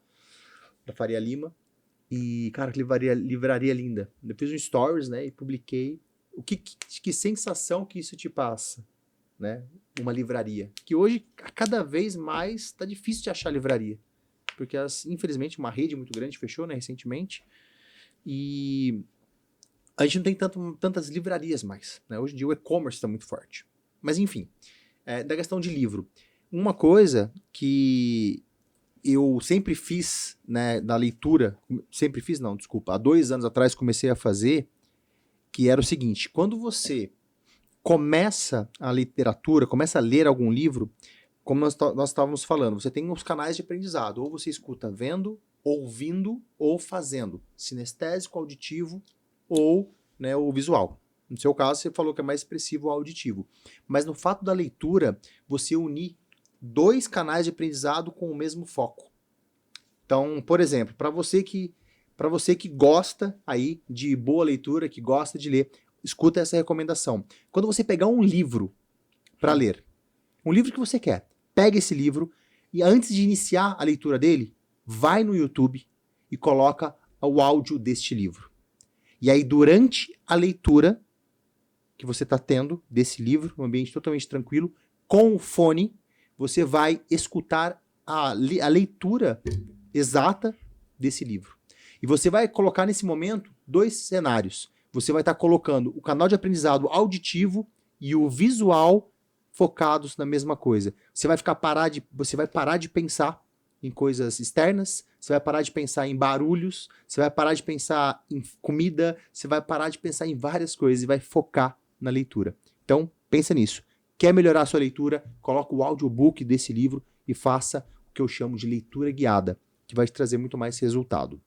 da Faria Lima. E, cara, que livraria linda. Eu fiz um stories, né, e publiquei. Que sensação que isso te passa, né? Uma livraria. Que hoje, cada vez mais, tá difícil de achar livraria. Porque, infelizmente, uma rede muito grande fechou, né, recentemente. E a gente não tem tantas livrarias mais, né? Hoje em dia o e-commerce está muito forte. Mas, enfim, da questão de livro. Uma coisa que eu sempre fiz, né, na leitura, sempre fiz, não, desculpa, há 2 anos atrás comecei a fazer, que era o seguinte: quando você começa a literatura, começa a ler algum livro, como nós estávamos falando, você tem os canais de aprendizado, ou você escuta vendo, ouvindo ou fazendo, sinestésico, auditivo ou, né, o visual. No seu caso, você falou que é mais expressivo o auditivo. Mas no fato da leitura, você unir 2 canais de aprendizado com o mesmo foco. Então, por exemplo, para você que gosta aí de boa leitura, que gosta de ler, escuta essa recomendação. Quando você pegar um livro para ler, um livro que você quer, pega esse livro e antes de iniciar a leitura dele, vai no YouTube e coloca o áudio deste livro. E aí, durante a leitura que você está tendo desse livro, um ambiente totalmente tranquilo, com o fone, você vai escutar a leitura exata desse livro. E você vai colocar nesse momento 2 cenários. Você vai estar colocando o canal de aprendizado auditivo e o visual focados na mesma coisa. Você vai parar de pensar em coisas externas, você vai parar de pensar em barulhos, você vai parar de pensar em comida, você vai parar de pensar em várias coisas e vai focar na leitura. Então, pensa nisso. Quer melhorar a sua leitura? Coloca o audiobook desse livro e faça o que eu chamo de leitura guiada, que vai te trazer muito mais resultado.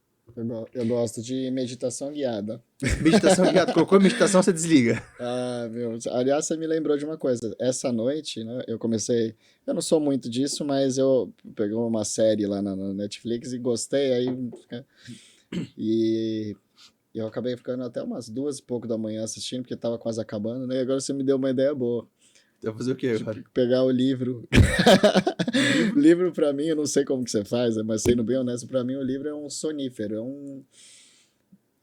Eu gosto de meditação guiada. Meditação guiada. Colocou meditação, você desliga. Aliás, você me lembrou de uma coisa. Essa noite, né, eu não sou muito disso, mas eu peguei uma série lá na Netflix e gostei, aí E eu acabei ficando até umas 2 e pouco da manhã assistindo, porque tava quase acabando, né? E agora você me deu uma ideia boa. Vai fazer o quê, cara? Pegar o livro. Livro pra mim, eu não sei como que você faz, mas sendo bem honesto, pra mim o livro é um sonífero,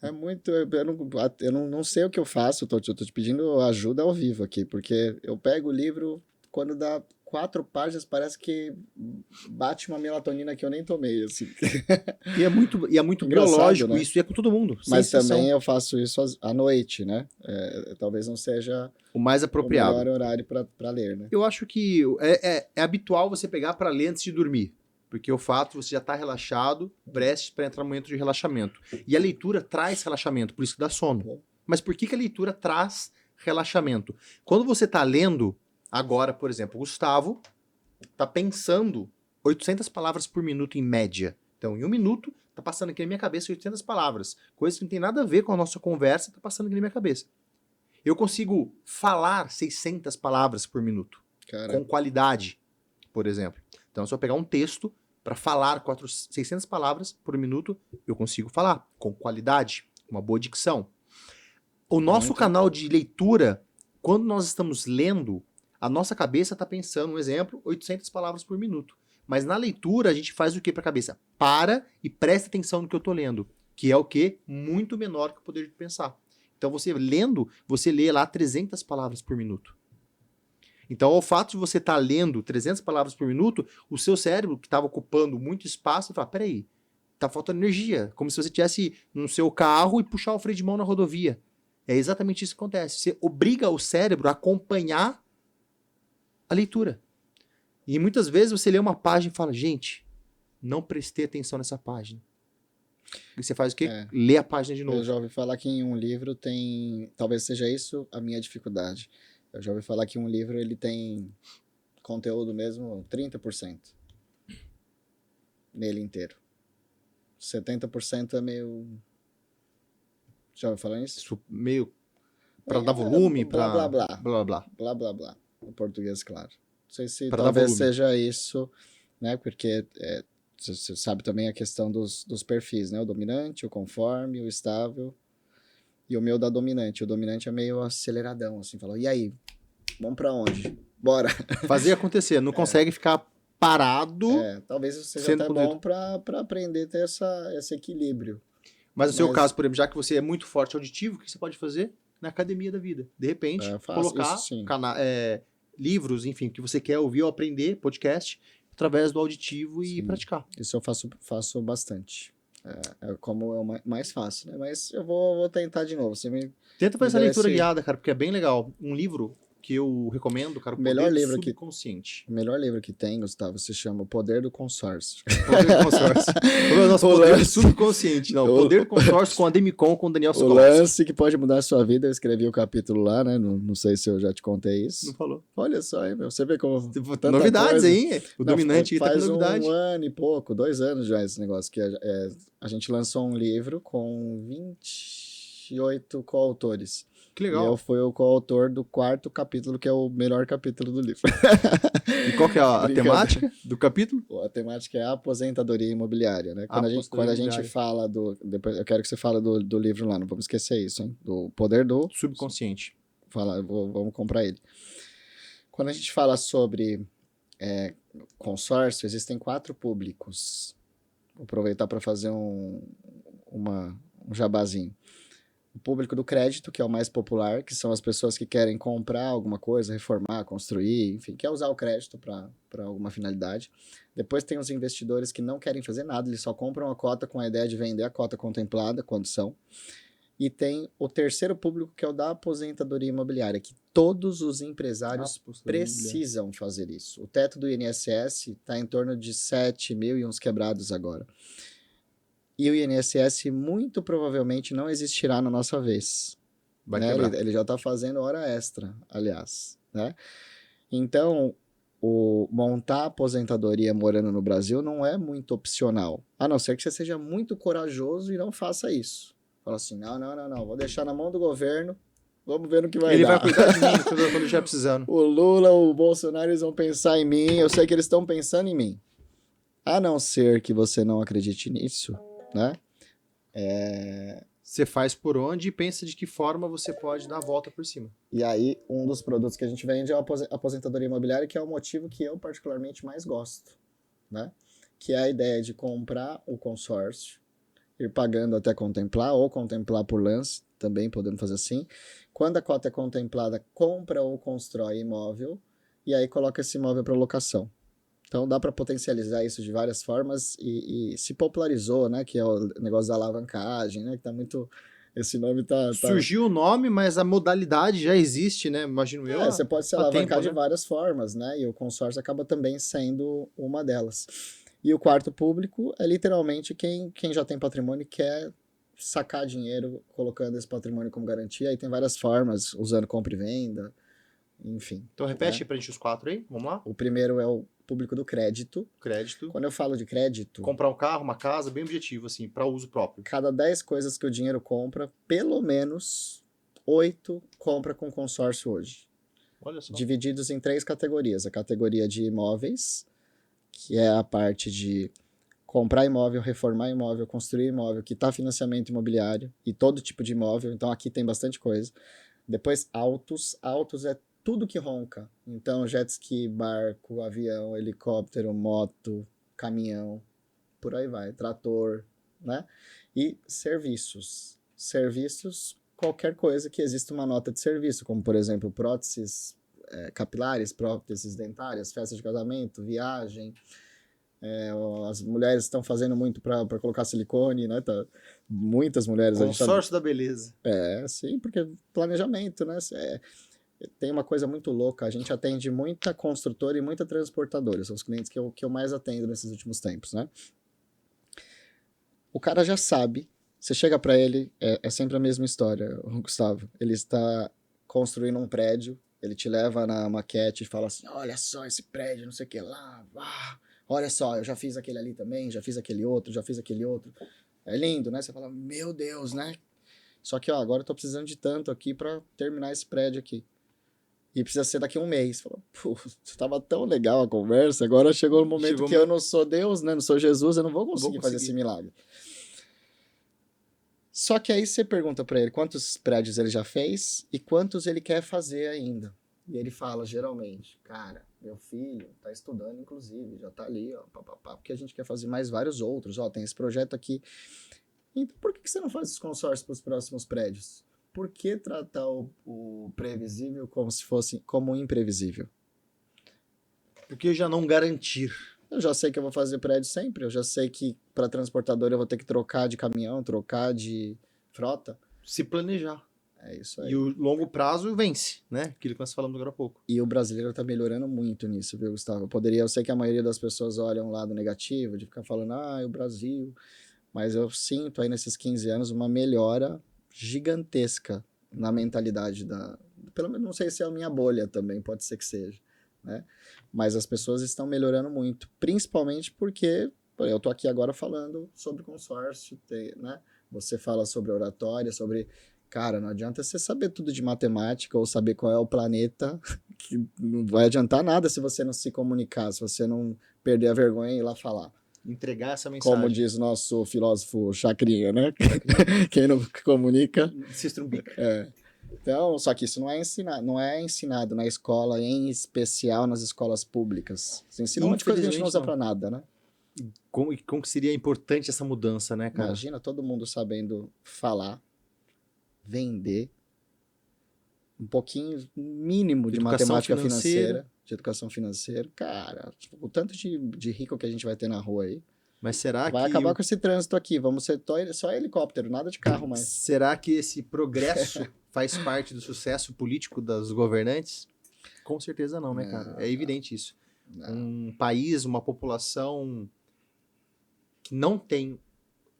é muito. Eu não sei o que eu faço, eu tô te pedindo ajuda ao vivo aqui, porque eu pego o livro, quando dá 4 páginas, parece que bate uma melatonina que eu nem tomei, assim. E é muito Engraçado, biológico né? isso, e é com todo mundo, sem Mas exceção. também eu faço isso à noite, né? Talvez não seja O mais o apropriado. melhor horário pra ler, né? Eu acho que é habitual você pegar para ler antes de dormir. Porque o fato você já está relaxado, prestes para entrar no momento de relaxamento. E a leitura traz relaxamento, por isso que dá sono. Mas por que a leitura traz relaxamento? Quando você está lendo, agora, por exemplo, o Gustavo está pensando 800 palavras por minuto em média. Então, em 1 minuto, está passando aqui na minha cabeça 800 palavras. Coisa que não tem nada a ver com a nossa conversa, está passando aqui na minha cabeça. Eu consigo falar 600 palavras por minuto. Cara, Com qualidade, por exemplo. Então, se eu pegar um texto para falar 600 palavras por minuto, eu consigo falar com qualidade, uma boa dicção. O nosso canal de leitura, quando nós estamos lendo, a nossa cabeça está pensando, um exemplo, 800 palavras por minuto. Mas na leitura, a gente faz o que para a cabeça? Para e presta atenção no que eu estou lendo. Que é o quê? Muito menor que o poder de pensar. Então, você lendo, você lê lá 300 palavras por minuto. Então, ao fato de você estar lendo 300 palavras por minuto, o seu cérebro, que estava ocupando muito espaço, fala, peraí, tá faltando energia. Como se você estivesse no seu carro e puxar o freio de mão na rodovia. É exatamente isso que acontece. Você obriga o cérebro a acompanhar a leitura. E muitas vezes você lê uma página e fala, gente, não prestei atenção nessa página. E você faz o quê? Lê a página de novo. Eu já ouvi falar que em um livro tem... Talvez seja isso a minha dificuldade. Eu já ouvi falar que um livro ele tem conteúdo mesmo 30% nele inteiro. 70% é meio... Já ouviu falar nisso? Isso meio para dar volume, blá, para blá, blá. blá blá. Blá, blá, blá. No português, claro. Não sei se Pra dar talvez volume. seja isso, né? Porque você sabe também a questão dos perfis, né? O dominante, o conforme, o estável e o meu da dominante. O dominante é meio aceleradão, assim, falou, e aí? Vamos pra onde? Bora! Fazer acontecer, não consegue ficar parado. Talvez seja Sendo até poder- bom pra aprender a ter esse equilíbrio. Mas no seu Mas- caso, por exemplo, já que você é muito forte auditivo, o que você pode fazer? Na academia da vida. De repente, Eu faço colocar isso, sim. livros, enfim, que você quer ouvir ou aprender, podcast, através do auditivo e Sim. praticar. Isso eu faço bastante. É como é o mais fácil, né? Mas eu vou tentar de novo. Você me Tenta fazer essa Me dá leitura esse- guiada, cara, porque é bem legal. Um livro que eu recomendo, cara, o Melhor Poder livro que- Subconsciente. O melhor livro que tem, Gustavo, se chama O Poder do Consórcio. Poder do Consórcio. O nosso O poder lance- subconsciente. Não, o- Poder do Consórcio com a Demicon, com o Daniel O Sokolowski. lance que pode mudar a sua vida, eu escrevi o capítulo lá, né? Não sei se eu já te contei isso. Não falou. Olha só, hein, meu. Você vê como... tanta Novidades coisa. aí. O Não, dominante aí tá com faz novidade. 1 ano e pouco, 2 anos já esse negócio. Que a gente lançou um livro com 28 coautores. Que E legal. eu fui o coautor do 4º capítulo, que é o melhor capítulo do livro. E qual que é a Brincadeira. temática do capítulo? A temática é a aposentadoria imobiliária, né? Quando a gente Aposentadoria fala depois, eu quero que você fale do livro lá, não vamos esquecer isso, hein? Do poder do... Subconsciente. Vamos comprar ele. Quando a gente fala sobre consórcio, existem 4 públicos. Vou aproveitar para fazer um jabazinho. O público do crédito, que é o mais popular, que são as pessoas que querem comprar alguma coisa, reformar, construir, enfim, quer usar o crédito para alguma finalidade. Depois tem os investidores que não querem fazer nada, eles só compram a cota com a ideia de vender a cota contemplada, condição. E tem o terceiro público, que é o da aposentadoria imobiliária, que todos os empresários precisam fazer isso. O teto do INSS está em torno de 7 mil e uns quebrados agora. E o INSS muito provavelmente não existirá na nossa vez. Vai Né? quebrar. Ele já está fazendo hora extra, aliás. Né? Então, montar aposentadoria morando no Brasil não é muito opcional. A não ser que você seja muito corajoso e não faça isso. Fala assim, não, vou deixar na mão do governo, vamos ver no que vai Ele dar. vai cuidar de mim quando eu estiver precisando. O Lula, o Bolsonaro, eles vão pensar em mim, eu sei que eles estão pensando em mim. A não ser que você não acredite nisso, né? Você faz por onde e pensa de que forma você pode dar a volta por cima. E aí, um dos produtos que a gente vende é a aposentadoria imobiliária, que é o motivo que eu particularmente mais gosto, né? Que é a ideia de comprar o consórcio, ir pagando até contemplar, ou contemplar por lance, também podendo fazer assim. Quando a cota é contemplada, compra ou constrói imóvel, e aí coloca esse imóvel para locação. Então dá para potencializar isso de várias formas e se popularizou, né? Que é o negócio da alavancagem, né? Que tá muito... Esse nome tá... Surgiu o nome, mas a modalidade já existe, né? Imagino eu. Você pode se há alavancar tempo, de né? várias formas, né? E o consórcio acaba também sendo uma delas. E o quarto público é literalmente quem já tem patrimônio e quer sacar dinheiro colocando esse patrimônio como garantia. Aí tem várias formas, usando compra e venda, enfim. Então repete pra gente os 4 aí, vamos lá? O primeiro é o público do crédito. Crédito. Quando eu falo de crédito... Comprar um carro, uma casa, bem objetivo, assim, para uso próprio. Cada 10 coisas que o dinheiro compra, pelo menos 8 compra com consórcio hoje. Olha só. Divididos em 3 categorias. A categoria de imóveis, que é a parte de comprar imóvel, reformar imóvel, construir imóvel, quitar financiamento imobiliário e todo tipo de imóvel. Então aqui tem bastante coisa. Depois autos. Autos é tudo que ronca. Então jet ski, barco, avião, helicóptero, moto, caminhão, por aí vai, trator, né? E serviços. Serviços, qualquer coisa que exista uma nota de serviço, como por exemplo próteses capilares, próteses dentárias, festa de casamento, viagem. As mulheres estão fazendo muito para colocar silicone, né? Muitas mulheres... Consórcio da beleza. Sim, porque planejamento, né? Tem uma coisa muito louca, a gente atende muita construtora e muita transportadora, são os clientes que eu mais atendo nesses últimos tempos, né? O cara já sabe, você chega para ele, é sempre a mesma história, Gustavo. Ele está construindo um prédio, ele te leva na maquete e fala assim, olha só esse prédio, não sei o que lá, olha só, eu já fiz aquele ali também, já fiz aquele outro, já fiz aquele outro. É lindo, né? Você fala, meu Deus, né? Só que, agora eu tô precisando de tanto aqui para terminar esse prédio aqui. E precisa ser daqui a um mês. Fala, tava tão legal a conversa, agora chegou o momento que eu não sou Deus, né? Não sou Jesus, eu não vou conseguir fazer esse milagre. Só que aí você pergunta para ele quantos prédios ele já fez e quantos ele quer fazer ainda. E ele fala, geralmente, cara, meu filho tá estudando, inclusive, já tá ali, ó, porque a gente quer fazer mais vários outros, ó, tem esse projeto aqui. Então, por que você não faz os consórcios para os próximos prédios? Por que tratar o previsível como se fosse como imprevisível? Porque já não garantir. Eu já sei que eu vou fazer prédio sempre, eu já sei que para transportadora eu vou ter que trocar de caminhão, trocar de frota. Se planejar. É isso aí. E o longo prazo vence, né? Aquilo que nós falamos agora há pouco. E o brasileiro tá melhorando muito nisso, viu, Gustavo? Eu sei que a maioria das pessoas olha um lado negativo, de ficar falando, o Brasil... Mas eu sinto aí nesses 15 anos uma melhora gigantesca na mentalidade pelo menos, não sei se é a minha bolha também, pode ser que seja, né? Mas as pessoas estão melhorando muito, principalmente porque eu tô aqui agora falando sobre consórcio, né? Você fala sobre oratória, sobre... Cara, não adianta você saber tudo de matemática ou saber qual é o planeta, que não vai adiantar nada se você não se comunicar, se você não perder a vergonha e ir lá falar. Entregar essa mensagem. Como diz nosso filósofo Chacrinha, né? Quem não comunica... se estrumbica. Então, só que isso não é ensinado na escola, em especial nas escolas públicas. Se ensina um monte de coisa que a gente não usa pra nada, né? Como que seria importante essa mudança, né, cara? Imagina todo mundo sabendo falar, vender, um pouquinho mínimo de matemática financeira, de educação financeira. Cara, o tanto de rico que a gente vai ter na rua aí. Mas será vai acabar com esse trânsito aqui. Vamos ser só helicóptero, nada de carro mais. Será que esse progresso faz parte do sucesso político dos governantes? Com certeza não, né, cara? É evidente isso. Não. Um país, uma população que não tem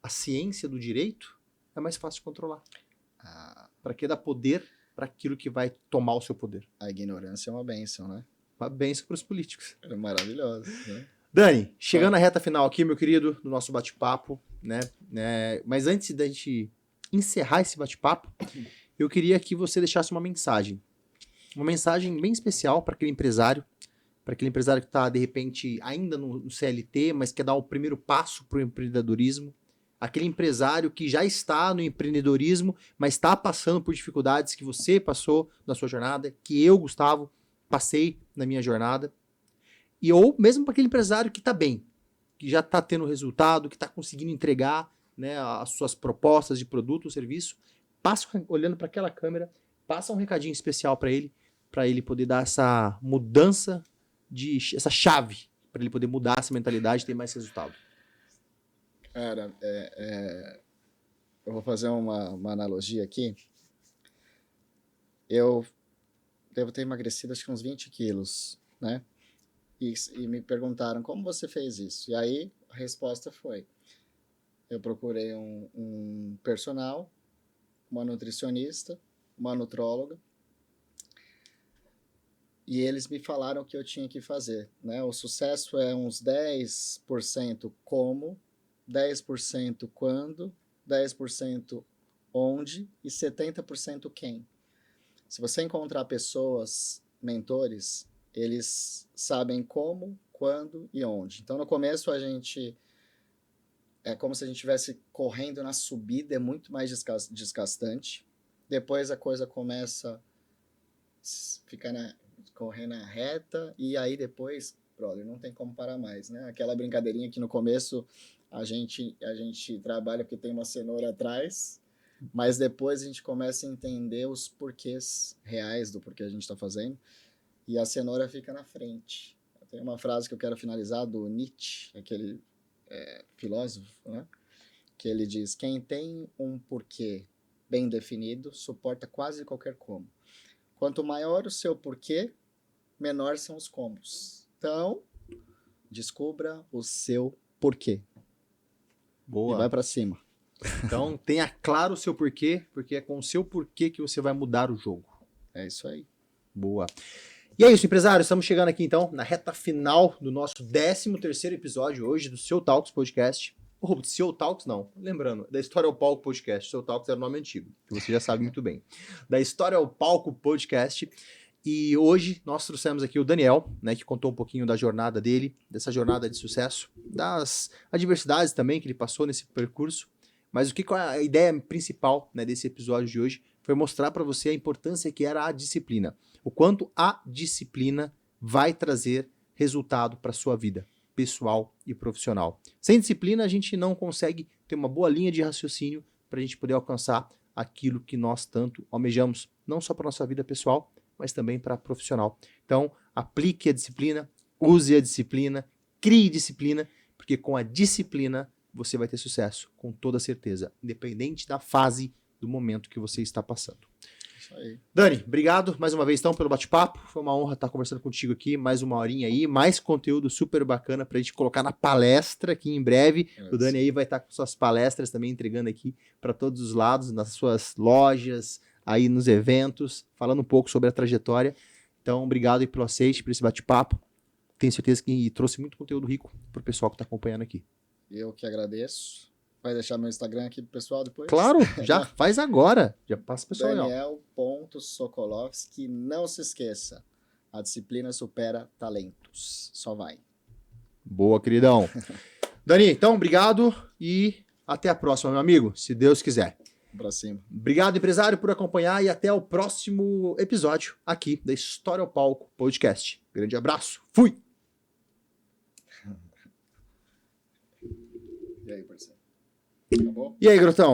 a ciência do direito é mais fácil de controlar. Para que dar poder para aquilo que vai tomar o seu poder? A ignorância é uma bênção, né? Uma bênção para os políticos. É maravilhoso, né? Dani, chegando na reta final aqui, meu querido, do nosso bate-papo, né? Mas antes da gente encerrar esse bate-papo, eu queria que você deixasse uma mensagem. Uma mensagem bem especial para aquele empresário que está, de repente, ainda no CLT, mas quer dar o primeiro passo para o empreendedorismo. aquele empresário que já está no empreendedorismo, mas está passando por dificuldades que você passou na sua jornada, que eu, Gustavo, passei na minha jornada. Ou mesmo para aquele empresário que está bem, que já está tendo resultado, que está conseguindo entregar, né, as suas propostas de produto ou serviço, olhando para aquela câmera, passa um recadinho especial para ele poder dar essa mudança, essa chave, para ele poder mudar essa mentalidade e ter mais resultado. Cara, eu vou fazer uma analogia aqui. Eu devo ter emagrecido acho que uns 20 quilos, né? E me perguntaram, como você fez isso? E aí, a resposta foi, eu procurei um personal, uma nutricionista, uma nutróloga, e eles me falaram o que eu tinha que fazer, né? O sucesso é uns 10% como, 10% quando, 10% onde e 70% quem. Se você encontrar pessoas, mentores, eles sabem como, quando e onde. Então, no começo, é como se a gente estivesse correndo na subida, é muito mais desgastante. Depois a coisa começa a correr na reta, e aí depois, brother, não tem como parar mais, né? Aquela brincadeirinha que no começo a gente trabalha porque tem uma cenoura atrás, mas depois a gente começa a entender os porquês reais do porquê a gente está fazendo, e a cenoura fica na frente. Tem uma frase que eu quero finalizar do Nietzsche, aquele filósofo, né? Que ele diz, quem tem um porquê bem definido, suporta quase qualquer como. Quanto maior o seu porquê, menor são os comos. Então, descubra o seu porquê. Boa. E vai para cima. Então, tenha claro o seu porquê, porque é com o seu porquê que você vai mudar o jogo. É isso aí. Boa. E é isso, empresário. Estamos chegando aqui, então, na reta final do nosso 13º episódio hoje do Seu Talks Podcast. Seu Talks, não. Lembrando, da História ao Palco Podcast. Seu Talks era o nome antigo, que você já sabe muito bem. Da História ao Palco Podcast. E hoje nós trouxemos aqui o Daniel, né, que contou um pouquinho da jornada dele, dessa jornada de sucesso, das adversidades também que ele passou nesse percurso. Mas qual é a ideia principal, né, desse episódio de hoje foi mostrar para você a importância que era a disciplina. O quanto a disciplina vai trazer resultado para a sua vida pessoal e profissional. Sem disciplina, a gente não consegue ter uma boa linha de raciocínio para a gente poder alcançar aquilo que nós tanto almejamos, não só para a nossa vida pessoal, mas também para a profissional. Então, aplique a disciplina, use a disciplina, crie disciplina, porque com a disciplina você vai ter sucesso, com toda certeza, independente da fase, do momento que você está passando. Isso aí. Dani, obrigado mais uma vez então pelo bate-papo. Foi uma honra estar conversando contigo aqui, mais uma horinha aí, mais conteúdo super bacana pra gente colocar na palestra aqui em breve. O Dani aí vai estar com suas palestras também entregando aqui para todos os lados, nas suas lojas, aí nos eventos, falando um pouco sobre a trajetória. Então, obrigado aí pelo aceite, por esse bate-papo. Tenho certeza que trouxe muito conteúdo rico pro pessoal que está acompanhando aqui. Eu que agradeço. Vai deixar meu Instagram aqui pro pessoal depois? Claro, já faz agora. Já passa pro pessoal. Daniel.Sokolovski, não se esqueça. A disciplina supera talentos. Só vai. Boa, queridão. Dani, então, obrigado e até a próxima, meu amigo, se Deus quiser. Pra cima. Obrigado, empresário, por acompanhar e até o próximo episódio aqui da História ao Palco Podcast. Grande abraço. Fui! E aí, parceiro? Acabou? E aí, Grotão?